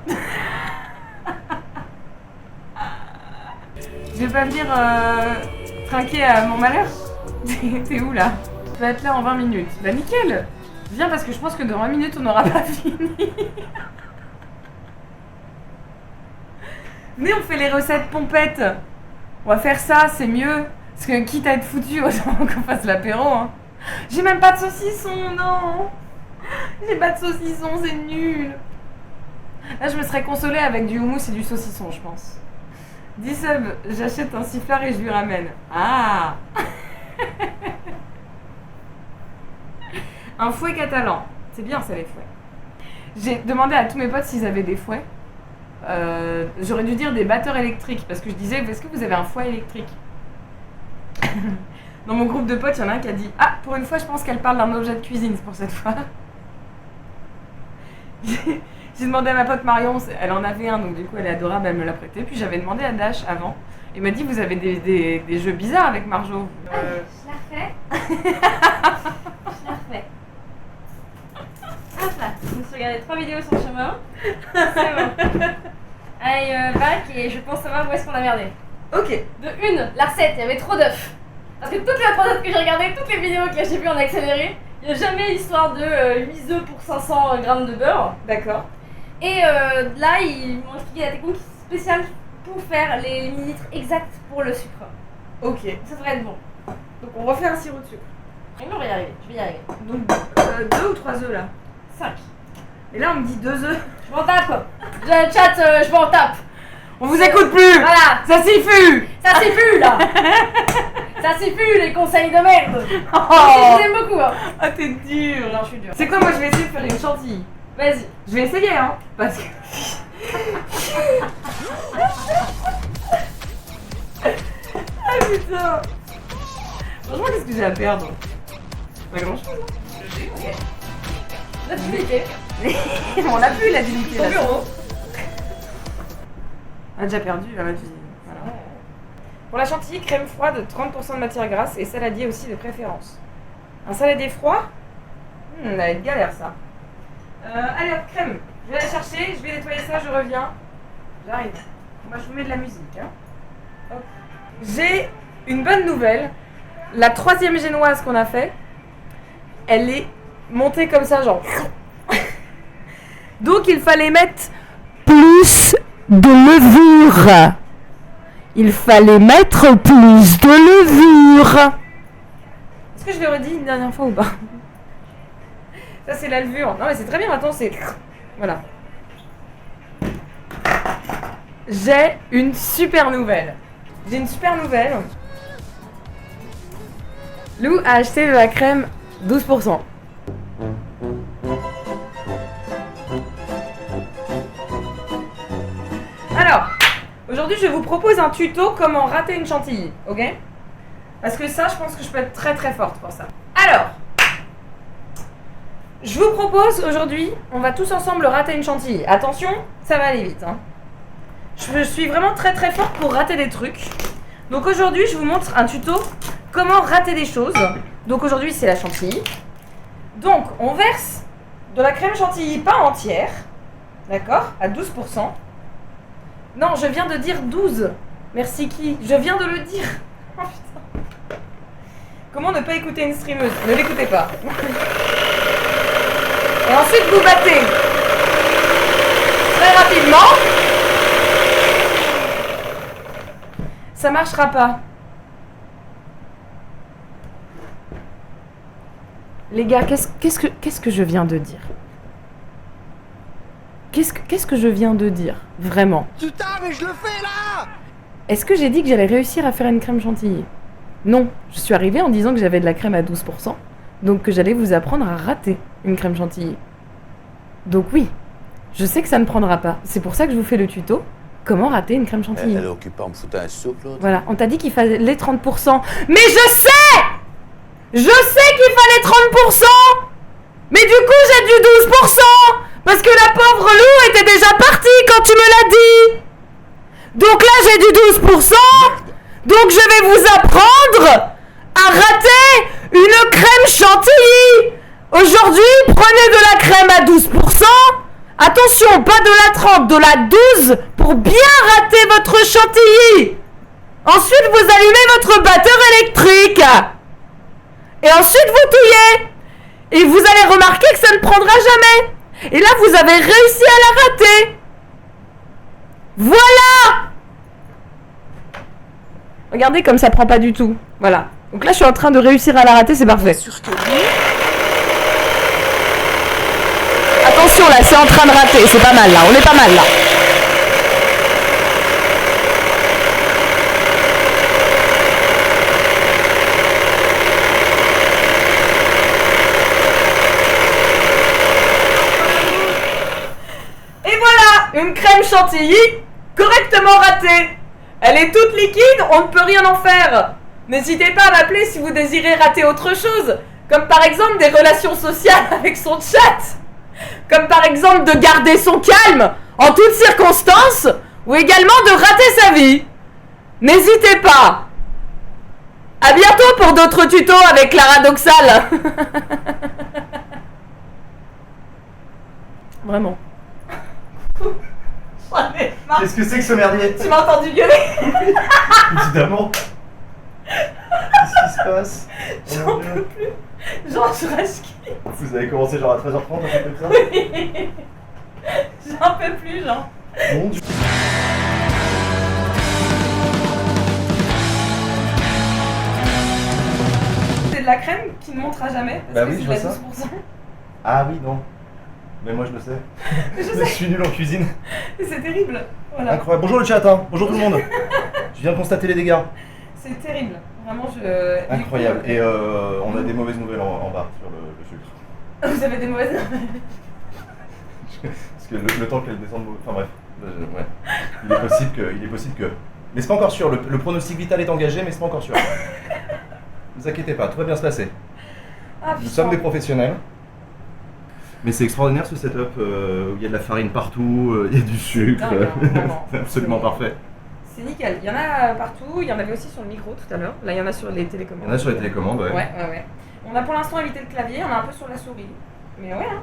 Je vais pas venir trinquer à mon malheur. T'es où, là? Je vais être là en 20 minutes. Bah, nickel. Viens, parce que je pense que dans 20 minutes, on n'aura pas fini. Venez, on fait les recettes pompettes. On va faire ça, c'est mieux. Parce que quitte à être foutu, autant qu'on fasse l'apéro. Hein. J'ai même pas de saucisson, non. J'ai pas de saucisson, c'est nul. Là, je me serais consolée avec du houmous et du saucisson, je pense. 10 subs, j'achète un siffleur et je lui ramène. Ah. Un fouet catalan. C'est bien ça, les fouets. J'ai demandé à tous mes potes s'ils avaient des fouets. J'aurais dû dire des batteurs électriques parce que je disais, est-ce que vous avez un fouet électrique? Dans mon groupe de potes, il y en a un qui a dit, ah, pour une fois, je pense qu'elle parle d'un objet de cuisine pour cette fois. J'ai demandé à ma pote Marion, elle en avait un, donc du coup elle est adorable, elle me l'a prêté. Puis j'avais demandé à Dash avant, il m'a dit, vous avez des jeux bizarres avec Marjo. Je la refais. Je la refais. Hop là, je me suis regardé 3 vidéos sur le chemin. C'est bon. Allez, bac, et je pense savoir où est-ce qu'on a merdé. Ok. De une, la recette, il y avait trop d'œufs. Parce que toutes les autres recettes que j'ai regardées, toutes les vidéos que j'ai vues en accéléré, il n'y a jamais l'histoire de 8 œufs pour 500 grammes de beurre. D'accord. Et là, ils m'ont expliqué la technique spéciale pour faire les millilitres exacts pour le sucre. Ok. Ça devrait être bon. Donc on refait un sirop de sucre. Et on va y arriver, je vais y arriver. Donc 2 ou 3 œufs là. 5. Et là on me dit 2 œufs. Je m'en tape. Dans le chat, je m'en tape. On vous écoute plus. Voilà. Ça suffit. Ça suffit là. Ça suffit les conseils de merde. Oh. Je vous aime beaucoup. Hein. Ah t'es dur. Non, je suis dure. C'est quoi, moi je vais essayer de faire une chantilly. Vas-y. Je vais essayer hein. Parce que... Ah putain. Franchement qu'est-ce que j'ai à perdre? Pas grand chose hein. La dignité. On l'a plus la dignité Ton là. bureau. On a déjà perdu la cuisine. Voilà. Pour la chantilly, crème froide, 30% de matière grasse et saladier aussi de préférence. Un saladier froid? Ça va être galère ça. Allez hop, crème. Je vais la chercher, je vais nettoyer ça, je reviens. J'arrive. Moi je vous mets de la musique. Hein. Hop. J'ai une bonne nouvelle. La 3e génoise qu'on a fait, elle est montée comme ça, genre. Donc il fallait mettre plus de levure. Il fallait mettre plus de levure. Est-ce que je l'ai redit une dernière fois ou pas? Ça c'est la levure. Non mais c'est très bien, attends, c'est... Voilà. J'ai une super nouvelle. J'ai une super nouvelle. Lou a acheté de la crème 12%. Alors, aujourd'hui je vous propose un tuto comment rater une chantilly, ok? Parce que ça, je pense que je peux être très très forte pour ça. Alors, je vous propose aujourd'hui, on va tous ensemble rater une chantilly. Attention, ça va aller vite. Hein. Je suis vraiment très très forte pour rater des trucs. Donc aujourd'hui, je vous montre un tuto comment rater des choses. Donc aujourd'hui, c'est la chantilly. Donc, on verse de la crème chantilly pas entière, d'accord, à 12%. Non, je viens de dire 12. Merci qui? Je viens de le dire. Oh putain. Comment ne pas écouter une streameuse? Ne l'écoutez pas. Et ensuite, vous battez. Très rapidement. Ça marchera pas. Les gars, qu'est-ce que je viens de dire? Qu'est-ce que je viens de dire? Vraiment. Putain, mais je le fais là! Est-ce que j'ai dit que j'allais réussir à faire une crème chantilly? Non, je suis arrivée en disant que j'avais de la crème à 12%, donc que j'allais vous apprendre à rater une crème chantilly. Donc oui, je sais que ça ne prendra pas. C'est pour ça que je vous fais le tuto. Comment rater une crème chantilly? Elle est occupée à me foutre un soupe, l'autre. Voilà, on t'a dit qu'il fallait les 30%. Mais je sais qu'il fallait 30%. Mais du coup, j'ai du 12%. Parce que la pauvre Lou était déjà partie quand tu me l'as dit. Donc là, j'ai du 12%. Donc je vais vous apprendre à rater une crème chantilly. Aujourd'hui, prenez de la crème crème à 12%. Attention, pas de la 30, de la 12 pour bien rater votre chantilly. Ensuite, vous allumez votre batteur électrique. Et ensuite, vous touillez. Et vous allez remarquer que ça ne prendra jamais. Et là, vous avez réussi à la rater. Voilà. Regardez comme ça prend pas du tout. Voilà. Donc là, je suis en train de réussir à la rater, c'est parfait. Attention, là, c'est en train de rater. C'est pas mal, là. On est pas mal, là. Et voilà, une crème chantilly correctement ratée. Elle est toute liquide, on ne peut rien en faire. N'hésitez pas à m'appeler si vous désirez rater autre chose, comme par exemple des relations sociales avec son chat, comme par exemple de garder son calme en toutes circonstances, ou également de rater sa vie. N'hésitez pas. À bientôt pour d'autres tutos avec Clara Doxal. Vraiment. Qu'est-ce que c'est que ce merdier? Tu m'as entendu gueuler? Évidemment. Qu'est-ce qui se passe? Oh mon Dieu. Genre, je rage qui? Vous avez commencé genre à 13h30, un truc comme ça? Oui. J'en peux plus, genre. Mon Dieu. C'est de la crème qui ne montera jamais. Parce Bah que oui, c'est je de vois la ça. 12%. Ah oui, non. Mais moi je le sais. Je suis nul en cuisine. Et c'est terrible. Voilà. Incroyable. Bonjour le chat, hein. Bonjour tout le monde. Je viens de constater les dégâts. C'est terrible. Vraiment, je. Incroyable. Du coup, Et on a des mauvaises nouvelles en bas sur le sucre. Vous avez des mauvaises. Parce que le temps qu'elle descende. Enfin bref. Ouais. Il est possible que. Mais c'est pas encore sûr. Le pronostic vital est engagé, mais c'est pas encore sûr. Ne vous inquiétez pas, tout va bien se passer. Ah, Nous sommes des professionnels. Mais c'est extraordinaire ce setup où il y a de la farine partout, il y a du sucre. dingue, hein, vraiment. C'est absolument parfait. C'est nickel. Il y en a partout. Il y en avait aussi sur le micro tout à l'heure. Là, il y en a sur les télécommandes. Il y en a sur les télécommandes, ouais. Ouais. On a pour l'instant évité le clavier. On a un peu sur la souris. Mais ouais, hein.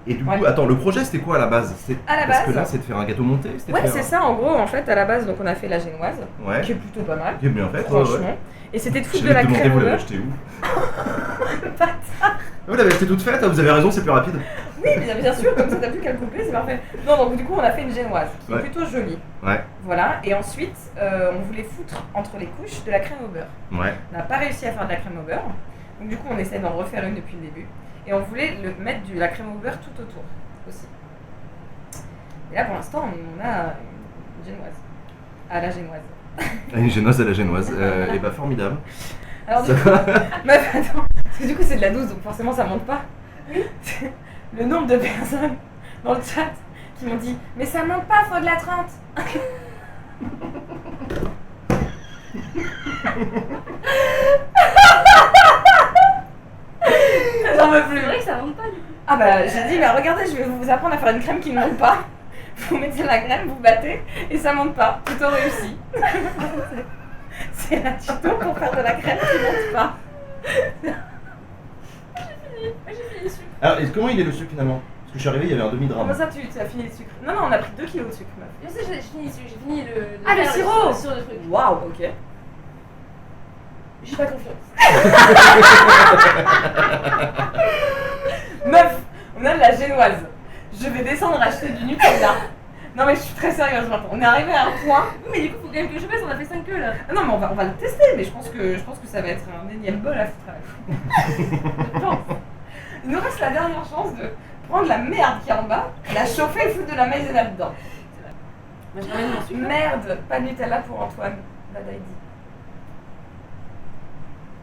Et du coup, Ouais. attends, le projet c'était quoi à la base? À la Parce base. que là, c'est de faire un gâteau monté? C'était de Ouais, faire c'est ça. En gros, en fait, à la base, donc on a fait la génoise, Ouais. qui est plutôt pas mal. Qui est bien fait, Franchement. ouais. Et c'était de foutre Je de vais la te demander, crème vous au l'avez beurre. acheté où? Vous l'avez acheté toute faite, vous avez raison, c'est plus rapide. Oui, bien sûr, comme ça t'as plus qu'à le couper, c'est parfait. Non, donc du coup, on a fait une génoise qui est Ouais. plutôt jolie. Ouais, Voilà, et ensuite, on voulait foutre entre les couches de la crème au beurre. ouais. On n'a pas réussi à faire de la crème au beurre, donc du coup, on essaie d'en refaire une depuis le début. Et on voulait mettre de la crème au beurre tout autour aussi. Et là, pour l'instant, on a une génoise. À la génoise. Une génoise à la génoise, et bah formidable. Alors du coup, meuf, attends, parce que du coup c'est de la 12, donc forcément ça monte pas. Le nombre de personnes dans le chat qui m'ont dit « Mais ça monte pas, faut de la 30 !» J'en veux plus. C'est vrai que ça monte pas du coup. Ah bah j'ai dit, mais regardez, je vais vous apprendre à faire une crème qui ne monte pas. Vous mettez la crème, vous battez, et ça monte pas. Tuto réussi. C'est la tuto pour faire de la crème qui monte pas. Moi j'ai fini le sucre. Alors, et comment il est le sucre finalement? Parce que je suis arrivé, il y avait un demi-gramme. Comment ça tu as fini le sucre? Non, on a pris 2 kilos de sucre, meuf. Je sais, j'ai fini le sucre, j'ai fini le. Ah, le faire sirop sur le truc. Waouh, ok. J'ai pas confiance. Meuf, on a de la génoise. Je vais descendre acheter du Nutella. Non mais je suis très sérieuse maintenant. On est arrivé à un point. Oui, mais du coup, faut quand même que je fasse, on a fait 5 queues là. Ah non mais on va le tester, mais je pense que ça va être un énième bol à foutre. Je pense. Il nous reste la dernière chance de prendre la merde qui est en bas, la chauffer et foutre de la maïzena dedans. Moi je ramène mon sucre. Merde, pas de Nutella pour Antoine. Badaïdi.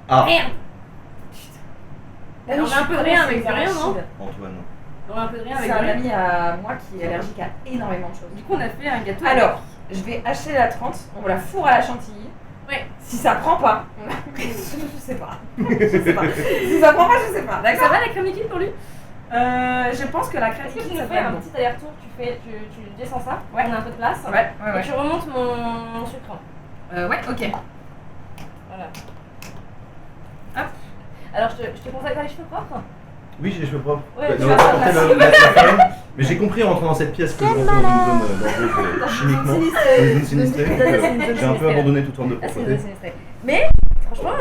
Ah, Merde. Là, On je a un suis peu de rien coincée, avec du rien, non arachide. Antoine. On a un peu de rien avec C'est un le riz. ami à moi qui est allergique à énormément de choses. Du coup, on a fait un gâteau. Alors, je vais acheter la 30, on la fourre à la chantilly. Ouais. Si ça prend pas, je sais pas. Je sais pas. Si ça prend pas, je sais pas. Ça D'accord. va la crème liquide pour lui? Je pense que la crème Est-ce que tu liquide, nous ça fais va un bon. petit aller-retour? Tu descends ça? Ouais. On a un peu de place. Ouais. Et tu remontes mon sucre. Ouais, ok. Voilà. Hop. Alors, je te conseille, t'as les cheveux propres? Oui, j'ai les cheveux propres. Ouais, Bah, tu on vas va faire porter la la farine. Mais j'ai compris en rentrant dans cette pièce que je rentrais dans une zone dangereuse chimiquement. Dans une zone sinistrée. Donc, j'ai un peu abandonné toute forme de Ah, c'est propreté. une sinistrée. Mais, franchement,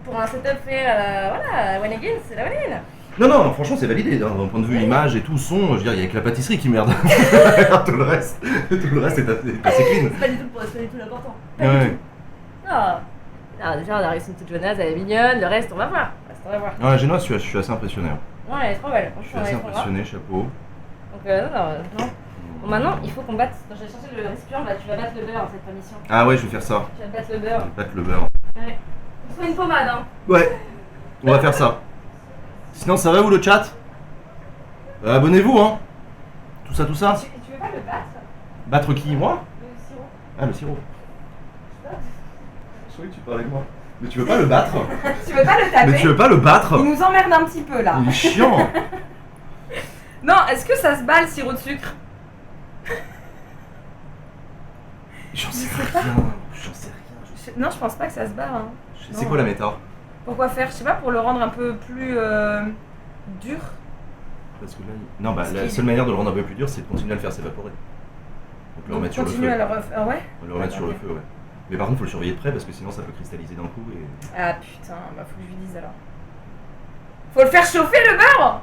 pour un setup fait voilà, à One Again, c'est la One Again. Non, franchement, c'est validé. D'un point de vue image et tout, son, je veux dire, il y a que la pâtisserie qui merde. tout le reste est assez clean. C'est pas du tout l'important. Ouais. Non, déjà, on a réussi une petite jaunasse, elle est mignonne, le reste, on va voir. Ouais, Génois, je suis assez impressionné. Hein. Ouais, elle est trop belle, Je suis franchement, assez elle est trop impressionné, chapeau. Donc, non. Bon, maintenant, il faut qu'on batte. Je vais chercher le récipient, là, tu vas battre le beurre dans cette permission. Ah ouais, je vais faire ça. Tu vas battre le Je beurre. vais battre le beurre. Ouais. Il faut une pommade, hein. Ouais, on va faire ça. Sinon, ça va vous le chat? Abonnez-vous, hein. Tout ça. Tu veux pas le battre? Battre qui, moi? Le sirop. Ah, le sirop. Je croyais que tu parlais de moi. Mais tu veux pas le battre? Tu veux pas le taper? Mais tu veux pas le battre? Il nous emmerde un petit peu là. Il est chiant. Non, est-ce que ça se bat le sirop de sucre? J'en sais sais rien. Non, je pense pas que ça se bat. Hein. C'est quoi la méta? Pourquoi faire? Je sais pas, pour le rendre un peu plus dur. Parce que là, non, bah la seule manière de le rendre un peu plus dur, c'est de continuer à le faire s'évaporer. Donc le remettre sur le feu. Continue à le refaire. Ah ouais? Le remettre sur le Ok. feu, ouais. Mais par contre, faut le surveiller de près parce que sinon ça peut cristalliser d'un coup et. Ah putain, bah faut que je lui dise alors. Faut le faire chauffer le beurre!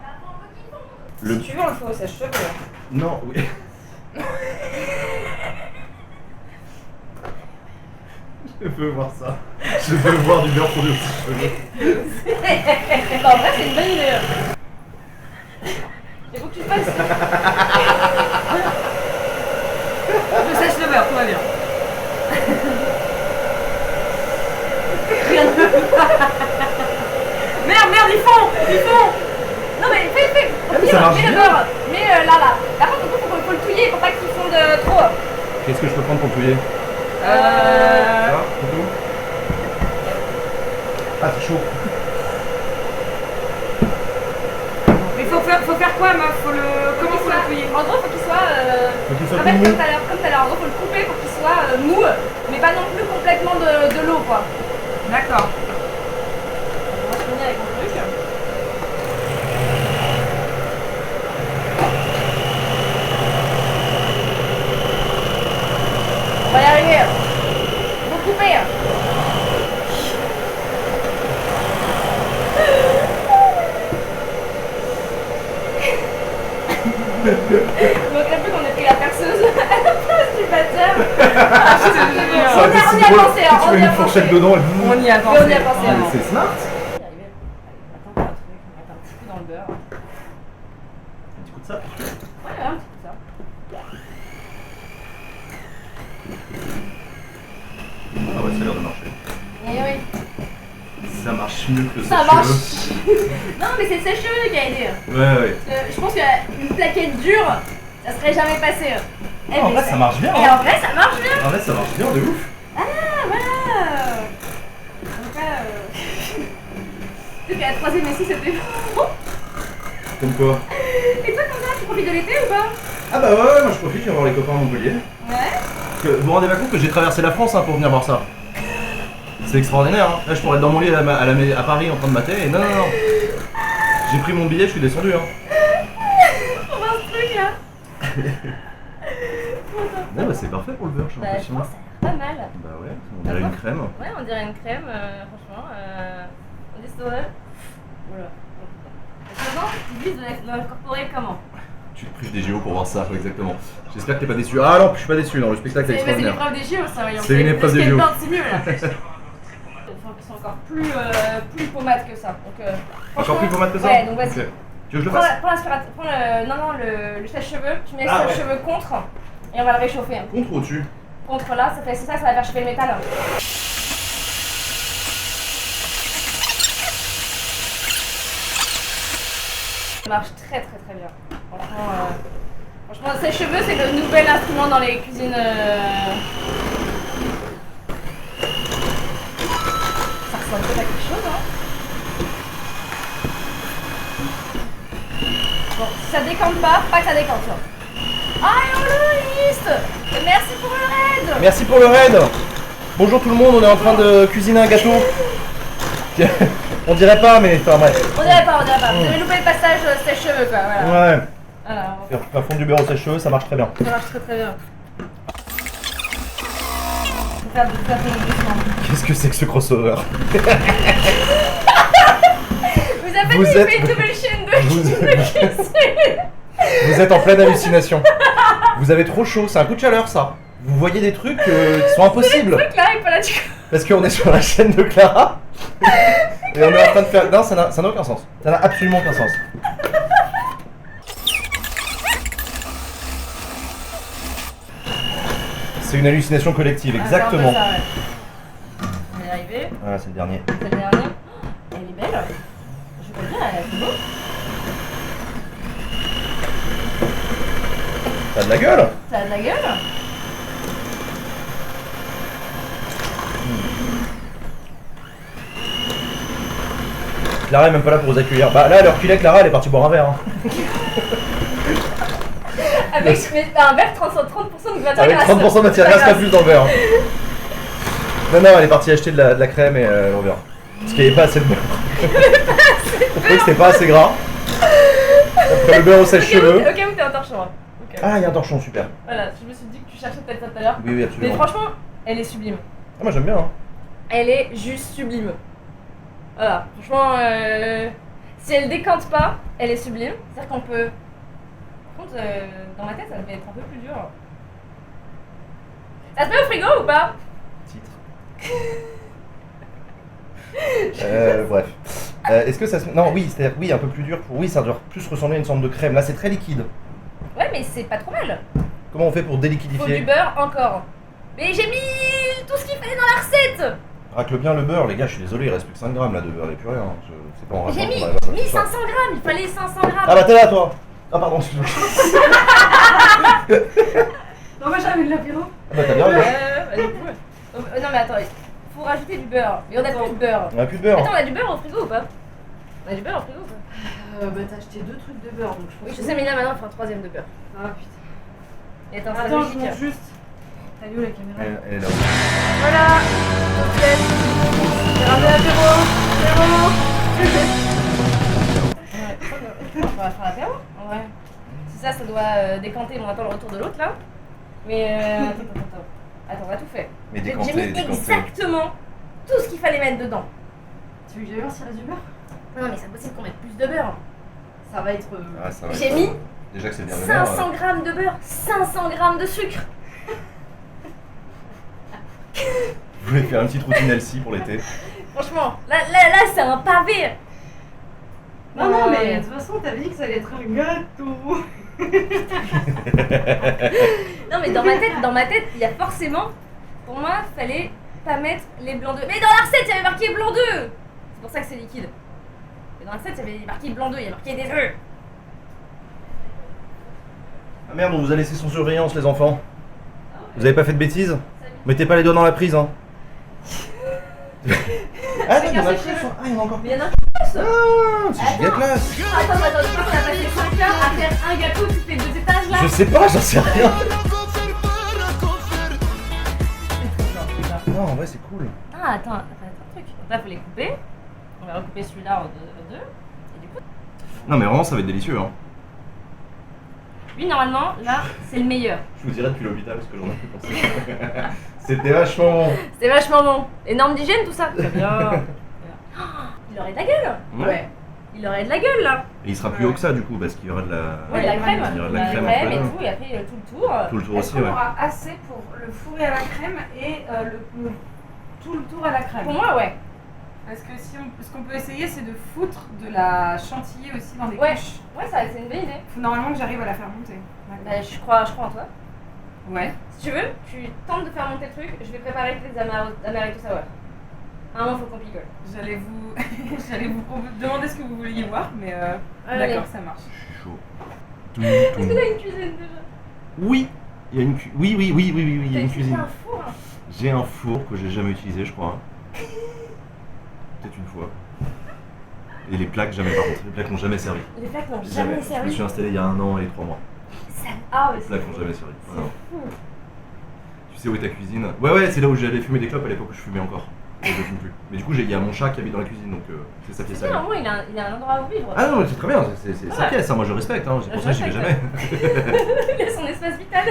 Le... Si tu veux, on le fait au sèche-cheveux. Non, oui. Je veux voir ça. Je veux voir du beurre pour des petits cheveux. Bah, en vrai, c'est une bonne idée. Il faut que tu le fasses. Je sèche le beurre, tout va bien. Merde, ils font! Non, mais fais. Ah, mais ça marche Mets le bien. beurre. Mets là. Par contre, faut le touiller pour pas qu'il fonde trop. Qu'est-ce que je peux prendre pour touiller? Euh... Ça, c'est tout. Ah, c'est chaud. Mais faut faire quoi, meuf? Comment faut le touiller? En gros, faut qu'il soit. Faut qu'il soit En fait, tout comme mou. tout à l'heure, en gros, faut le couper pour qu'il soit mou, mais pas non plus complètement de l'eau, quoi. D'accord. On va se finir avec mon truc. On va y arriver. Faut couper. Il manquerait plus qu'on ait pris la perceuse à la place du batteur. Ah, je te jure. Ça aurait été si On y a drôle. pensé, Si hein, tu on mets y a une fourchette pensé. dedans, On y a Mais pensé. on y a pensé Ah, mais avant. c'est smart. Attends, un truc, on va mettre un petit coup dans le beurre. Un petit coup de ça. Ouais, un petit coup ça. Ah ouais, ça a l'air de marcher. Eh oui. Ça marche mieux que le Ça sèche-cheveux. marche. Non, mais c'est le sèche-cheveux qui a aidé. Ouais. Je pense qu'une plaquette dure, ça serait jamais passé. Eh, En mais vrai, ça marche bien. Et en vrai, ça marche bien. En vrai, ça marche bien de ouf. Ah, voilà. Donc là, peut-être qu'à la troisième essai, c'était bon. Comme quoi? Et toi, comment ça, tu profites de l'été ou pas? Ah bah ouais, moi je profite, je viens voir les copains à Montpellier. Ouais. Vous vous rendez pas compte que j'ai traversé la France hein, pour venir voir ça? C'est extraordinaire, hein. Là je pourrais être dans mon lit à Paris en train de mater et non. J'ai pris mon billet, je suis descendu. Hein. On voit ce truc là. Ouais, bah c'est parfait pour le beurre, j'ai Bah, je l'impression. pense que ça a l'air pas mal. Bah ouais, on dirait une crème. Ouais, on dirait une crème, franchement. On dit ça. Voilà. Maintenant, tu vises de l'incorporer comment? Tu te prives des JO pour voir ça, exactement. J'espère que t'es pas déçu. Ah non, je suis pas déçu, non, le spectacle est C'est extraordinaire. l'épreuve des JO, ça, voyons. C'est une épreuve des JO. C'est mieux là. Il faut qu'ils soient encore plus pommades que ça. Donc, Encore plus pommade que ça? Ouais, donc vas-y. Ok. Tu veux que je le Prends fasse? l'aspirateur, prends le sèche-cheveux, tu mets le Ah, ouais. sèche-cheveux contre et on va le réchauffer. Contre ou au-dessus? Contre là, c'est ça, ça va faire chauffer le métal. Ça marche très bien. Franchement, le sèche-cheveux, c'est le nouvel instrument dans les cuisines. Ça ressemble peut-être à quelque chose, hein. Bon, si ça décante pas que ça décante. Ah, et on le liste. Merci pour le raid. Merci pour le raid. Bonjour tout le monde, on est en train de cuisiner un gâteau. On dirait pas, mais enfin bref. On dirait pas. Vous avez loupé le passage sèche-cheveux quoi, voilà. Ouais. Voilà, Faire fondre du beurre au sèche-cheveux, ça marche très bien. ça marche très bien. Faut faire doucement. Qu'est-ce que c'est que ce crossover? Vous avez Vous dit êtes- fait une nouvelle chaîne de Vous- cuisine. Vous êtes en pleine hallucination. Vous avez trop chaud, c'est un coup de chaleur ça. Vous voyez des trucs qui sont impossibles. Là, il pas là du Parce qu'on est sur la chaîne de Clara. Et on est en train de faire. Non, ça n'a aucun sens. Ça n'a absolument aucun sens. C'est une hallucination collective, exactement. On va y arriver. Voilà, c'est le dernier. C'est le dernier. Oh, elle est belle. Je peux le dire, elle est beau. T'as de la gueule. Ça a de la gueule. Clara est même pas là pour vous accueillir. Bah là, à l'heure qu'il est, Clara, elle est partie boire un verre. Hein. Avec un verre 30% de matière Avec grasse. 30% de matière grasse, pas plus dans le verre. Hein. Non, elle est partie acheter de la crème et elle revient. Parce qu'il n'y avait pas assez de beurre. On trouvait que c'était pas assez gras. Après le beurre au sèche-cheveux. Ok, t'es un torchon. Hein. Ok. Ah, il y a un torchon, super. Voilà, je me suis dit que tu cherchais peut-être ça tout à l'heure. Oui, Mais absolument. franchement, elle est sublime. Ah, moi j'aime bien. Hein. Elle est juste sublime. Voilà, franchement, si elle décante pas, elle est sublime. C'est-à-dire qu'on peut. Par contre, dans ma tête, ça devait être un peu plus dur. Ça se met au frigo ou pas? Titre. Bref. Est-ce que ça se. Non, oui, c'est-à-dire, oui, un peu plus dur. Oui, ça doit plus ressembler à une sorte de crème. Là, c'est très liquide. Ouais, mais c'est pas trop mal. Comment on fait pour Faut du déliquidifier? beurre encore. Mais j'ai mis tout ce qu'il fallait dans la recette. Racle bien le beurre, les gars, je suis désolé, il reste plus que 5 grammes là de beurre, il n'y a plus rien. C'est pas en J'ai rapport mis qu'on arrive à faire ce 500 soir. grammes, il fallait 500 grammes. Ah bah t'es là toi. Ah pardon, excuse-moi. Non, moi j'avais de l'apéro. Ah bah t'as bien raison. Bah, du coup, non mais attends, faut rajouter du beurre. Mais on a plus de beurre. On a plus de beurre. Attends, on a du beurre au frigo ou pas? On a du beurre au frigo ou pas? Bah t'as acheté 2 trucs de beurre donc je pense. Oui, je sais, mais là maintenant il faut un troisième de beurre. Ah putain. Et attends, Attends, je logique. monte juste. T'as vu où la caméra? Elle est là. Voilà. Ok. J'ai ramené l'apéro. C'est bon. On va faire l'apéro en vrai. Si ça doit décanter, on attend le retour de l'autre là. Mais attends, on a tout fait. Mais J'ai décanté, mis décanté. exactement tout ce qu'il fallait mettre dedans. Tu veux que j'aille voir s'il reste du beurre? Non mais c'est impossible qu'on mette plus de beurre. Ça va être. Ah, ça va J'ai être- mis Déjà que c'est bien le beurre. 500 grammes de beurre, 500 grammes de sucre. Vous voulez faire une petite routine Elsie pour l'été? Franchement, là c'est un pavé. Non, non, mais de toute façon, t'avais dit que ça allait être un gâteau. Non mais dans ma tête, il y a forcément, pour moi, fallait pas mettre les blancs d'œufs. Mais dans la recette, il y avait marqué blanc d'œufs. C'est pour ça que c'est liquide. Et dans la recette, il y avait marqué blanc d'œufs, il y a marqué des œufs. Ah merde, on vous a laissé sans surveillance les enfants. Vous avez pas fait de bêtises? Mettez pas les doigts dans la prise hein. Ah non, il y en a plus. Ah, il y en a encore Mais plus. il y en a plus. Ah, c'est giga classe. Attends, tu crois qu'on a passé 5 heures à faire un gâteau qui fait 2 étages là? Je sais pas, j'en sais rien. Non, en vrai, c'est cool. Ah, attends, un truc. Donc là, faut les couper. On va recouper celui-là en deux. Et du coup, Non, mais vraiment, ça va être délicieux. Hein. lui, normalement, là, c'est le meilleur. Je vous dirai depuis l'hôpital parce que j'en ai plus pensé. C'était vachement bon. C'était vachement bon. Et normes d'hygiène, tout ça. Très bien. Oh, il aurait de la gueule. Ouais. Il aurait de la gueule, là. Et il sera plus haut que ça, du coup, parce qu'il y aura de la. Ouais, la crème. Il y aura de la crème entre les et deux. tout, et après tout le tour. Tout le tour Est-ce aussi, qu'on ouais. aura assez pour le fourrer à la crème et tout le tour à la crème? Pour moi, ouais. Parce que ce qu'on peut essayer, c'est de foutre de la chantilly aussi dans des Ouais. couches. Ouais, ça, c'est une bonne idée. Faut normalement que j'arrive à la faire monter. Bah, je crois en toi. Ouais. Si tu veux, tu tentes de faire monter le truc, je vais préparer les Amaretto Sour. À un moment, faut qu'on picole. J'allais vous demander ce que vous vouliez voir, mais Allez. d'accord, ça marche. Je suis chaud. Est-ce que t'as une cuisine déjà? Oui, il y a une oui, il y a une cuisine. T'as un four hein. J'ai un four que j'ai jamais utilisé, je crois. Peut-être une fois. Et les plaques, jamais par contre. Les plaques n'ont jamais servi. Les plaques n'ont Jamais. jamais Je me servi. suis installé il y a 1 an et 3 mois. Ah ouais, Les plaques n'ont jamais servi. Voilà. fou. Tu sais où est ta cuisine? Ouais, c'est là où j'allais fumer des clopes à l'époque où je fumais encore. je fume plus. Mais du coup, il y a mon chat qui habite dans la cuisine, donc c'est sa pièce à C'est lui. bien, au moins il a un endroit où vivre. Ah non, mais c'est très bien, c'est sa Ouais. pièce, hein, moi je respecte, hein, c'est pour ça que j'y vais jamais. Il a son espace vital.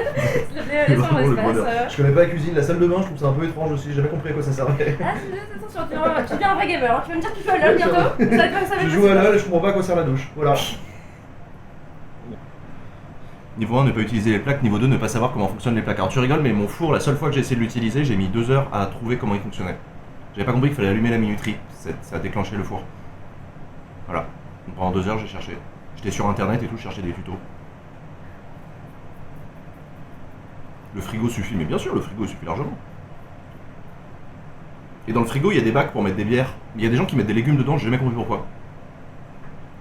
S'il te plaît, laisse son Vraiment, le espace. bonheur. Je connais pas la cuisine, la salle de bain, je trouve ça un peu étrange aussi, j'ai jamais compris à quoi ça servait. Ah, attention, tu deviens un vrai gamer. Hein. Tu vas me dire que tu joues à LoL bientôt. Ça va Je être joue à LoL et je comprends pas à quoi sert la douche, voilà. Niveau 1, ne pas utiliser les plaques. Niveau 2, ne pas savoir comment fonctionnent les plaques. Alors tu rigoles, mais mon four, la seule fois que j'ai essayé de l'utiliser, j'ai mis 2 heures à trouver comment il fonctionnait. J'avais pas compris qu'il fallait allumer la minuterie. Ça a déclenché le four. Voilà. Donc, pendant 2 heures, j'ai cherché. J'étais sur internet et tout, je cherchais des tutos. Le frigo suffit, mais bien sûr, le frigo suffit largement. Et dans le frigo, il y a des bacs pour mettre des bières. Il y a des gens qui mettent des légumes dedans, j'ai jamais compris pourquoi.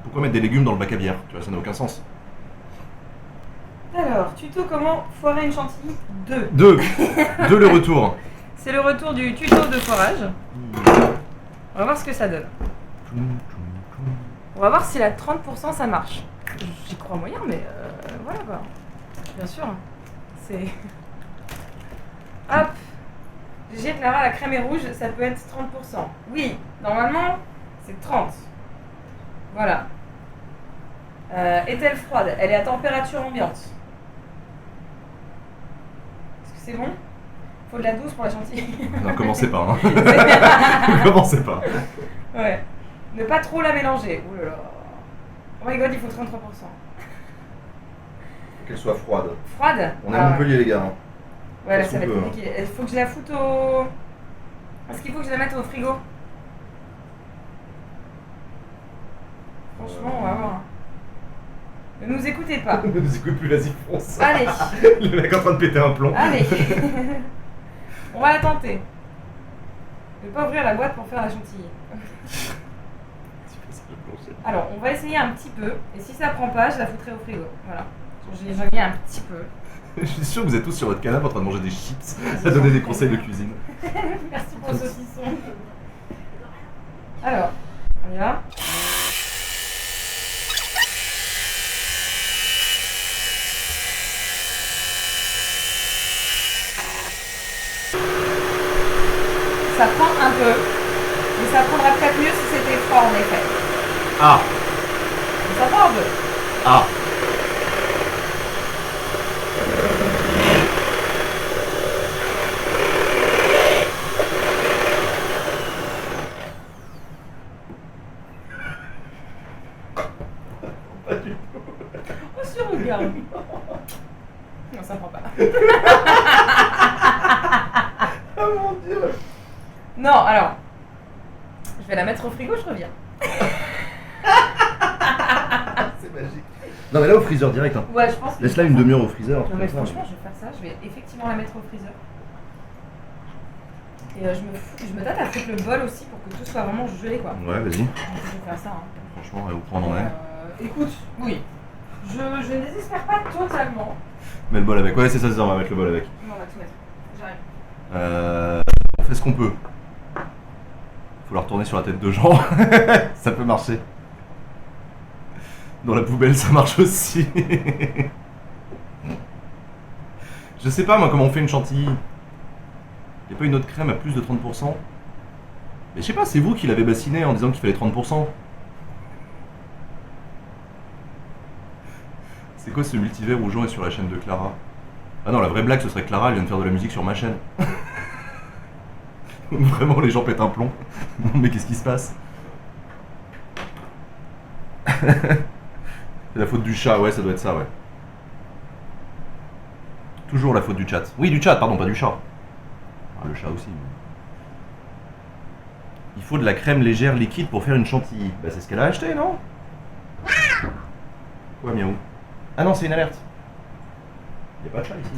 Pourquoi mettre des légumes dans le bac à bière? Tu vois, ça n'a aucun sens. Alors, tuto comment foirer une chantilly 2. 2 le retour. C'est le retour du tuto de forage. On va voir ce que ça donne. On va voir si la 30% ça marche. J'y crois moyen, mais voilà quoi. Bien sûr. C'est. Hop. GG Clara, la crème est rouge, ça peut être 30%. Oui, normalement, c'est 30. Voilà. Est-elle froide? Elle est à température ambiante. Est-ce que c'est bon? Faut de la douce pour la chantilly. Non, commencez pas. Hein. Commencez pas. Ouais. Ne pas trop la mélanger. Ouh là là. Oh my god, il faut 33%. Qu'elle soit froide. Froide? On est à Montpellier, les gars. Hein. Ouais, là, Est-ce ça va qu'on être peut, compliqué. Il faut que je la foute au. Est-ce qu'il faut que je la mette au frigo? Franchement, on va voir. Ne nous écoutez pas. Ne nous écoute plus, vas-y, fonce. Allez. Le mec est en train de péter un plomb. Allez. On va la tenter. Ne pas ouvrir la boîte pour faire la chantilly. Alors, on va essayer un petit peu. Et si ça prend pas, je la foutrai au frigo. Voilà. J'ai mis un petit peu. Je suis sûr que vous êtes tous sur votre canapé en train de manger des chips, à donner des conseils de cuisine. Merci pour le saucisson. Alors, on y va. Ça prend un peu, mais ça prendra peut-être mieux si c'était froid en effet. Ah, Mais ça prend un peu. ah. Pas du tout. Oh, sur regarde. Non, ça prend pas. Ah mon dieu. Non, alors. Je vais la mettre au frigo, je reviens. C'est magique. Non mais là au freezer direct. Hein. Ouais, je pense que. Laisse-la une demi-heure au freezer. un Non, truc mais comme ça. franchement, je vais faire ça. Je vais effectivement la mettre au freezer. Et je me tâte à foutre le bol aussi pour que tout soit vraiment gelé, quoi. Ouais, vas-y. Donc, je vais faire ça. Hein. Franchement, où prendre en est. Écoute, oui. Je ne désespère pas totalement. Mets le bol avec. Ouais, c'est ça, on va mettre le bol avec. Non, on va tout mettre. J'arrive. On fait ce qu'on peut. Faut la retourner sur la tête de Jean. Ça peut marcher. Dans la poubelle, ça marche aussi. Je sais pas moi comment on fait une chantilly. Y'a pas une autre crème à plus de 30%? Mais je sais pas, c'est vous qui l'avez bassiné en disant qu'il fallait 30%. C'est quoi ce multivers où Jean est sur la chaîne de Clara? Ah non, la vraie blague ce serait que Clara elle vient de faire de la musique sur ma chaîne. Vraiment les gens pètent un plomb. Mais qu'est-ce qui se passe? C'est la faute du chat, ouais ça doit être ça, ouais. Toujours la faute du chat. Oui, du chat, pardon, pas du chat. Ah, le chat aussi. Il faut de la crème légère liquide pour faire une chantilly. Bah c'est ce qu'elle a acheté, non? Quoi, miaou? Ah non, c'est une alerte. Y'a pas de chat ici.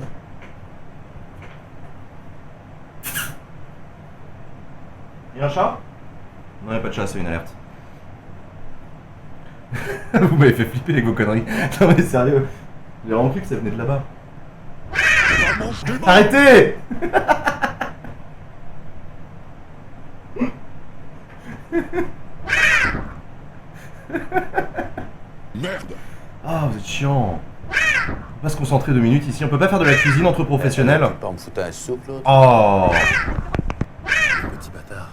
Y'a un chat? Non, y'a pas de chat, c'est une alerte. Vous m'avez fait flipper avec vos conneries. Non mais sérieux. J'ai vraiment cru que ça venait de là-bas. Arrêtez! Merde. Ah, vous êtes chiant. On peut pas se concentrer 2 minutes ici. On peut pas faire de la cuisine entre professionnels. Tu peux pas me foutre un souffle, l'autre? Oh! Petit bâtard.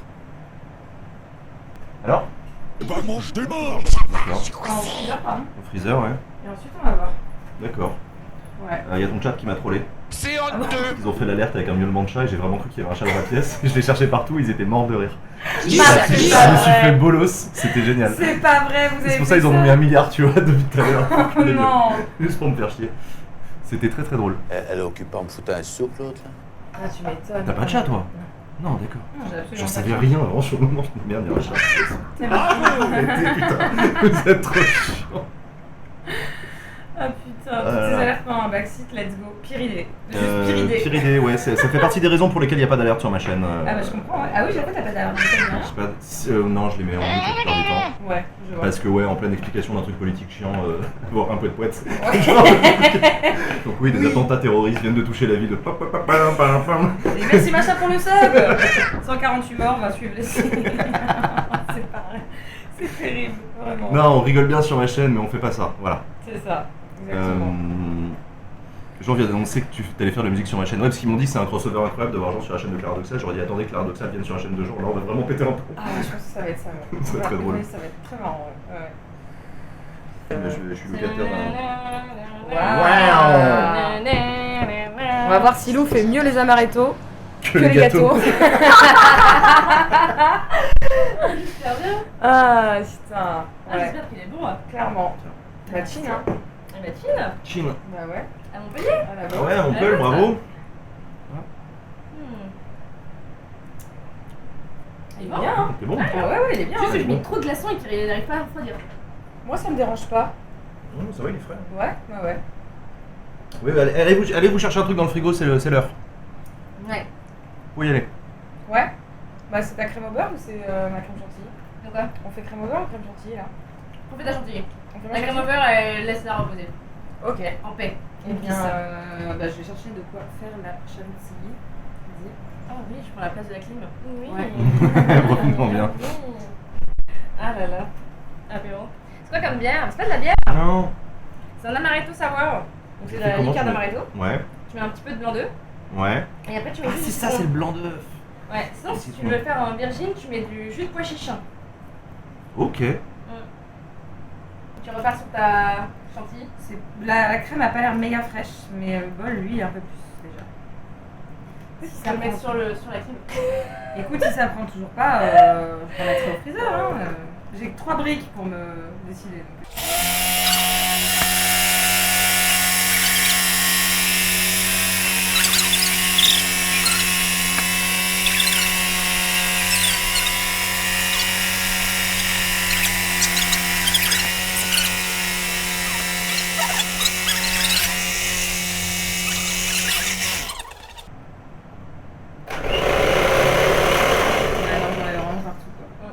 Bah mange des morts. D'accord. Enfin, au freezer, pardon. Au freezer, ouais. Et ensuite, on va voir. D'accord. Ouais. Y a ton chat qui m'a trollé. C'est honteux. Ils ont fait l'alerte avec un miaulement de chat et j'ai vraiment cru qu'il y avait un chat dans la pièce. Je les cherchais partout, ils étaient morts de rire. Je me suis fait bolos, c'était génial. C'est pas vrai, vous avez C'est pour fait ça qu'ils en ont mis 1 milliard, tu vois, depuis tout à l'heure. Oh non. Juste pour me faire chier. C'était très très drôle. Elle est occupée en me foutant un soupe, l'autre, là. Ah, tu m'étonnes. T'as pas de chat, toi? Non, d'accord. Non, j'ai absolument J'en pas savais de rien avant, sur le moment, je me merde, il y a un chat. C'est marrant. Arrêtez, putain, vous êtes trop chiant. Ah putain, toutes ces alertes pendant un backseat, let's go. Pire idée. Juste pire idée. Pire idée, ouais, ça fait partie des raisons pour lesquelles il n'y a pas d'alerte sur ma chaîne. Ah bah je comprends, ouais. Ah oui, j'avoue, t'as pas d'alerte, Je sais pas, non, je les mets en mute la plupart du temps. Ouais, je vois. Parce que, ouais, en pleine explication d'un truc politique chiant, voire un peu de poète. Donc, oui, des attentats terroristes viennent de toucher la ville de. Et merci Macha pour le sub 148 morts, on va suivre les signes. C'est pareil. C'est terrible, vraiment. Non, on rigole bien sur ma chaîne, mais on fait pas ça, voilà. C'est ça, exactement. Jean vient d'annoncer que tu allais faire de la musique sur ma chaîne web, parce qu'ils m'ont dit que c'est un crossover incroyable d'avoir Jean sur la chaîne de Claradoxal. J'aurais dit attendez que Claradoxal vienne sur la chaîne de Jean, là on va vraiment péter un peu. Ah, je pense que ça va être ça, ouais. Ça va être très drôle. Ça va être très marrant, ouais. Je suis locataire d'un. On va voir si Lou fait mieux les amaretto Que les gâteaux. Super bien. Ah, putain. Ah, Ouais, j'espère qu'il est bon. clairement. La Chine, hein. Ah bah Chine, Chine. Bah ouais. à Montpellier. Ah la Ah bonne. ouais, on peut, bravo. Il est Bien, bon. hein. C'est bon. Ah ouais, ouais, il est bien. Juste que hein. je mets trop de glaçons et qu'il n'arrive pas à refroidir. Moi, ça me dérange pas. Ça va, il est frais. Ouais, ouais, ouais. Oui, allez vous chercher un truc dans le frigo, c'est l'heure. Ouais. Faut y aller. Ouais. Bah, c'est ta crème au beurre ou c'est ma crème chantilly? Donc quoi? On fait crème au beurre ou crème chantilly là? On fait de la chantilly. On fait La crème au beurre, laisse-la reposer. Ok. En paix. Eh bien, Pisse. bah, je vais chercher de quoi faire la chantilly. Vas-y. Ah oui, je prends la place de la clim. Oui. Ouais. Vraiment bien. Ah là là. Apéro. C'est quoi comme bière? C'est pas de la bière, Non. c'est un amaretto savoir. Donc c'est de la Comment liqueur tu mets d'amaretto. Ouais. Tu mets un petit peu de blanc d'œuf. Ouais. Et après tu mets Ah, juste c'est du ça, citron. c'est le blanc d'œuf. Ouais, sinon Le si tu citron. veux le faire en virgin, tu mets du jus de pois chiche. Ok. Tu repars sur ta chantilly. La crème a pas l'air méga fraîche, mais le bol, lui, un peu plus déjà. Tu peux le mettre sur la clim. Écoute, si ça prend toujours pas, je peux mettre au freezer. Hein. J'ai que 3 briques pour me décider. Donc. Ouais, non, j'en ai vraiment partout, quoi.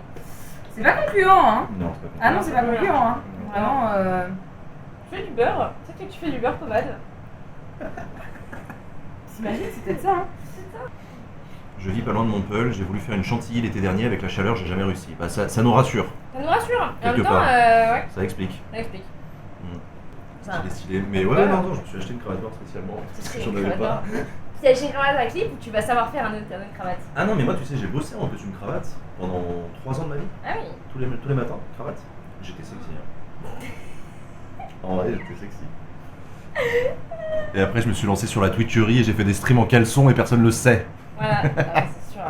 C'est pas concluant, hein. Non, c'est pas Ah non, c'est pas concluant, hein. Non. Vraiment, Tu fais du beurre. Tu sais que tu fais du beurre pommade. t'imagines, c'est peut-être ça, hein. Je vis pas loin de Montpellier, j'ai voulu faire une chantilly l'été dernier avec la chaleur, j'ai jamais réussi. Bah ça nous rassure, Ça nous rassure. Et en Quelque même temps, part. ouais, ça explique. ça explique. Ça. C'est stylé. Mais ouais, non, je me suis acheté une cravate noire spécialement parce que j'en avais pas. Tu as acheté une cravate à clip ou tu vas savoir faire un autre cravate? Ah non, mais moi tu sais, j'ai bossé en costume cravate pendant 3 ans de ma vie, Ah oui. tous les matins, cravate. J'étais sexy. Hein. En vrai, j'étais sexy. Et après, je me suis lancé sur la Twitcherie et j'ai fait des streams en caleçon et personne le sait. Voilà, c'est sûr.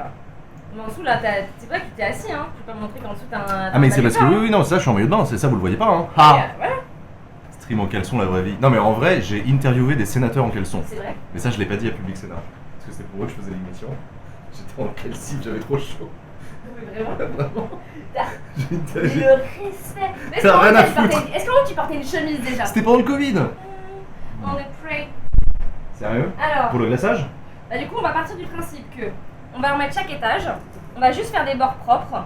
Mais en dessous là, c'est vrai que tu t'es assis, hein. Tu peux pas montrer qu'en dessous t'as un. Ah, mais c'est parce que oui, non, ça, je suis en maillot de bain, c'est ça, vous le voyez pas, hein. Ah voilà, Stream en caleçon, la vraie vie. Non, mais en vrai, j'ai interviewé des sénateurs en caleçon. c'est vrai. Mais ça, je l'ai pas dit à Public Sénat. Parce que c'était pour eux que je faisais l'émission. J'étais en calcif, j'avais trop chaud. Mais vraiment. Vraiment. T'as- J'ai Le interviewé. respect. Mais T'as rien à foutre. Est-ce qu'en tu portais une chemise déjà? C'était pendant le Covid. On est prêt. Sérieux? Alors, Pour le glaçage? bah, du coup, on va partir du principe que on va remettre chaque étage. On va juste faire des bords propres.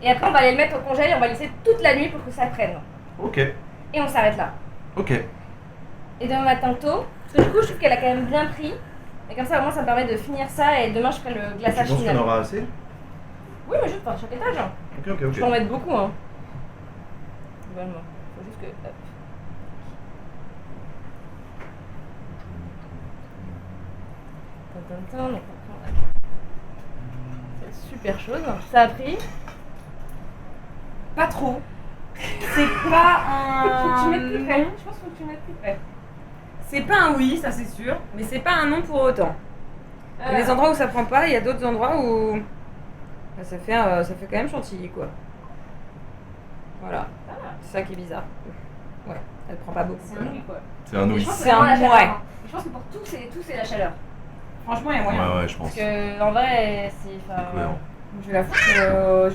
Et après, on va aller le mettre au congèle et on va laisser toute la nuit pour que ça prenne. Ok. Et on s'arrête là. Ok. Et demain matin tôt, parce que du coup, je trouve qu'elle a quand même bien pris. Et comme ça, au moins, ça me permet de finir ça et demain, je ferai le Tu glaçage penses qu'il y final. en aura assez? Oui, mais juste par chaque étage. Ok, ok, Je peux en ok. mettre beaucoup, hein. Globalement. Faut juste que. Hop. Donc, c'est super chose. Ça a pris. pas trop. C'est pas un. Faut que tu mettes plus près. Je pense qu'il faut que tu mettes plus près. C'est pas un oui, ça c'est sûr, mais c'est pas un non pour autant. Il y a des endroits où ça prend pas, il y a d'autres endroits où bah, ça fait quand même chantilly quoi. Voilà, c'est ça qui est bizarre. Ouais, elle prend pas beaucoup. C'est un oui, quoi. C'est un Mais oui. je pense que C'est un vraiment la chaleur, ouais. hein. Je pense que pour tout, c'est la chaleur. Franchement, il y a moyen. Ouais, je pense. Parce que, en vrai, c'est. Enfin, Cohérent. Je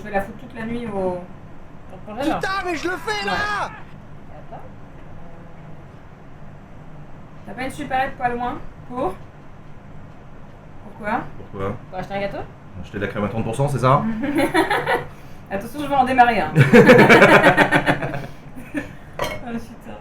vais la foutre toute la nuit au. au congélateur. Putain, mais je le fais là! Attends. T'as pas une supérette pas loin pour Pourquoi Pourquoi? Pour acheter un gâteau? Acheter de la crème à 30%, c'est ça? Attention, je vais en démarrer un. Ah putain.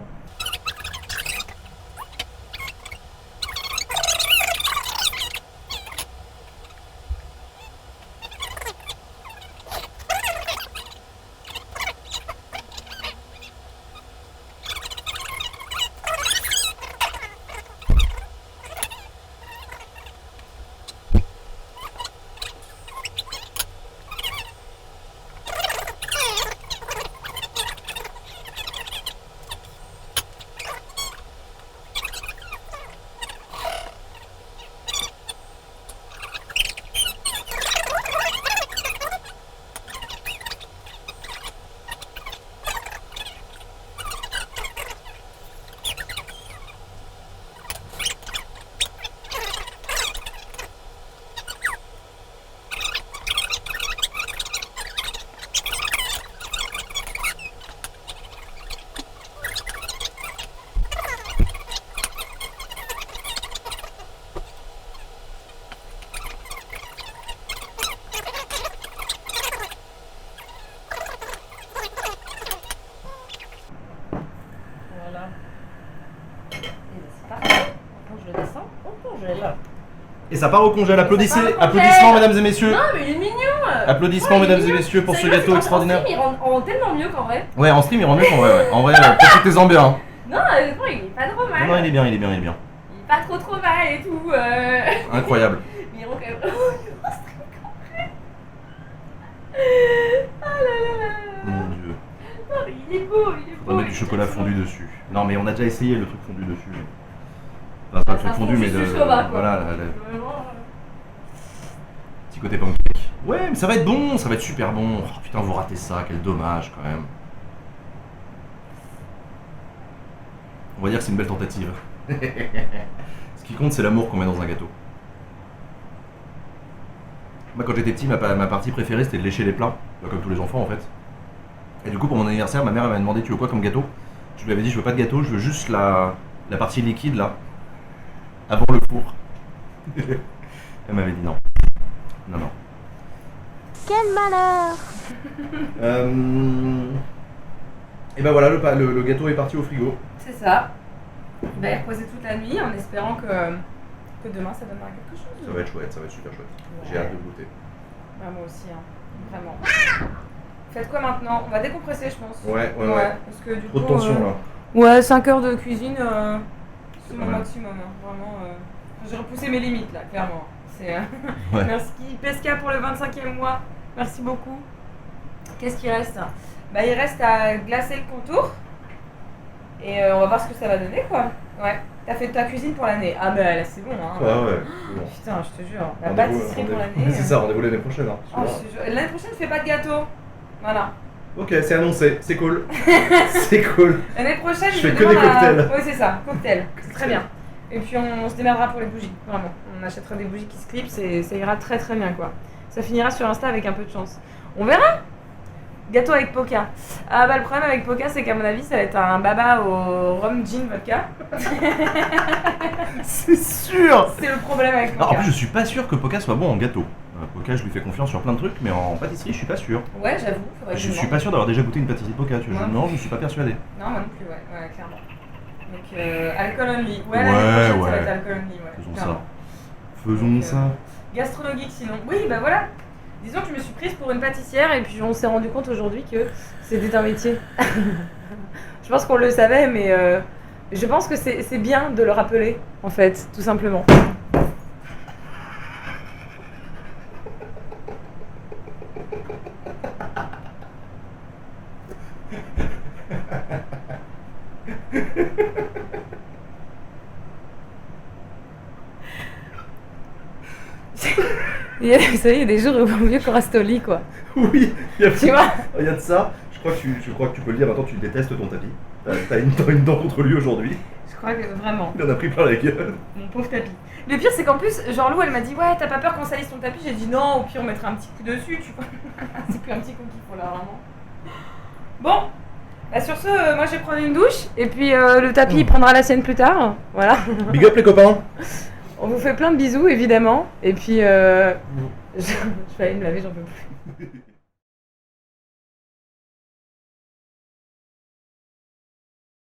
Voilà. Et là, c'est parti. Quand je le descends, on congèle. Et ça part au congèle. Applaudissez, Ça part au congèle. applaudissements, mesdames et messieurs. Non, mais il est mignon! Applaudissements, Ouais, il est mesdames et mignon. messieurs, pour ce Sérieux, gâteau en extraordinaire. stream, il rend tellement mieux qu'en vrai. Ouais, en stream, il rend mieux qu'en vrai. Ouais. En vrai, profitez-en bien. Hein. Non, honnêtement, il est pas trop mal. Non, non, il est bien, il est bien, il est bien. Il est pas trop mal et tout. Incroyable. Mais il rend quand même. Oh, il rend stream qu'en vrai. Ah là là là là. Mon dieu. Non, mais il est beau, il est beau. Faudrait mettre du il est chocolat trop fondu beau. dessus. Non, mais on a déjà essayé le truc fondu dessus. Enfin, pas le truc Ça fondu, fond mais juste de. jusqu'au bas, quoi. Voilà, Vraiment. petit côté pancake. Ouais, mais ça va être bon, ça va être super bon. Oh, putain, vous ratez ça, quel dommage quand même. On va dire que c'est une belle tentative. Ce qui compte, c'est l'amour qu'on met dans un gâteau. Moi, quand j'étais petit, ma partie préférée, c'était de lécher les plats, comme tous les enfants en fait. Et du coup, pour mon anniversaire, ma mère elle m'a demandé: tu veux quoi comme gâteau? Je lui avais dit: je veux pas de gâteau, je veux juste la partie liquide là, avant le four. Elle m'avait dit non. Non, non. Quel malheur! Et ben voilà, le gâteau est parti au frigo. C'est ça. Il va y reposer toute la nuit en espérant que demain ça donnera quelque chose. Ça va être chouette, ça va être super chouette. J'ai Ouais. hâte de goûter. Ah, moi aussi, hein. Vraiment. Faites quoi maintenant? On va décompresser, je pense. Ouais. Parce que du Trop de coup, tension là. Ouais, 5 heures de cuisine, c'est mon pas mal. maximum. Hein. Vraiment, j'ai repoussé mes limites là, clairement. C'est, Ouais. Merci Pesca pour le 25e mois. Merci beaucoup. Qu'est-ce qu'il reste? Bah, il reste à glacer le contour. Et on va voir ce que ça va donner, quoi. Ouais. T'as fait ta cuisine pour l'année. Ah, bah là, c'est bon, hein. Ouais. C'est bon. Putain, je te jure. La Rendez-vous- pâtisserie pour rendez-vous- l'année. C'est ça, rendez-vous l'année prochaine. Hein. Oh, je te jure. L'année prochaine, fais pas de gâteau. Voilà. Ok, c'est annoncé, c'est cool. C'est cool. L'année prochaine, Je fais me que des demande à- cocktails. Oui, c'est ça, cocktail. C'est très bien. Et puis on se démerdera pour les bougies, vraiment. On achètera des bougies qui se clipsent et ça ira très très bien, quoi. Ça finira sur Insta avec un peu de chance. On verra. Gâteau avec Poca. Ah bah le problème avec Poca, c'est qu'à mon avis, ça va être un baba au rhum gin vodka. C'est sûr. C'est le problème avec Non, en Poca. plus, je suis pas sûr que Poca soit bon en gâteau. Poca, je lui fais confiance sur plein de trucs, mais en pâtisserie, je suis pas sûr. Ouais, j'avoue, faudrait que Je je suis demande. pas sûr d'avoir déjà goûté une pâtisserie Poca, tu vois. Ouais. Non, je ne suis pas persuadé. Non, moi non plus, ouais, clairement. Donc, alcool only. Ouais, Ouais, l'année prochaine, ouais. ça va être alcool only, ouais. Faisons clairement. ça. Faisons Donc, ça. Gastronomique sinon. Oui, bah voilà. Disons que je me suis prise pour une pâtissière et puis on s'est rendu compte aujourd'hui que c'était un métier. Je pense qu'on le savait, mais je pense que c'est bien de le rappeler, en fait, tout simplement. Vous savez, il y a des jours où il vaut mieux qu'on reste au lit, quoi. Oui, il y a Tu vois? il y a de ça. Je crois que tu peux le dire, maintenant tu détestes ton tapis. T'as une dent contre lui aujourd'hui. Je crois que vraiment, Il en a pris plein la gueule. mon pauvre tapis. Le pire, c'est qu'en plus, genre Lou, elle m'a dit, ouais, t'as pas peur qu'on salisse ton tapis? J'ai dit non, au pire, on mettra un petit coup dessus, tu vois. C'est plus un petit coup qu'il faut là, vraiment. Bon, bah sur ce, moi je vais prendre une douche, et puis le tapis il prendra la sienne plus tard. Voilà. Big up les copains. On vous fait plein de bisous, évidemment, et puis je vais aller me laver, j'en peux plus.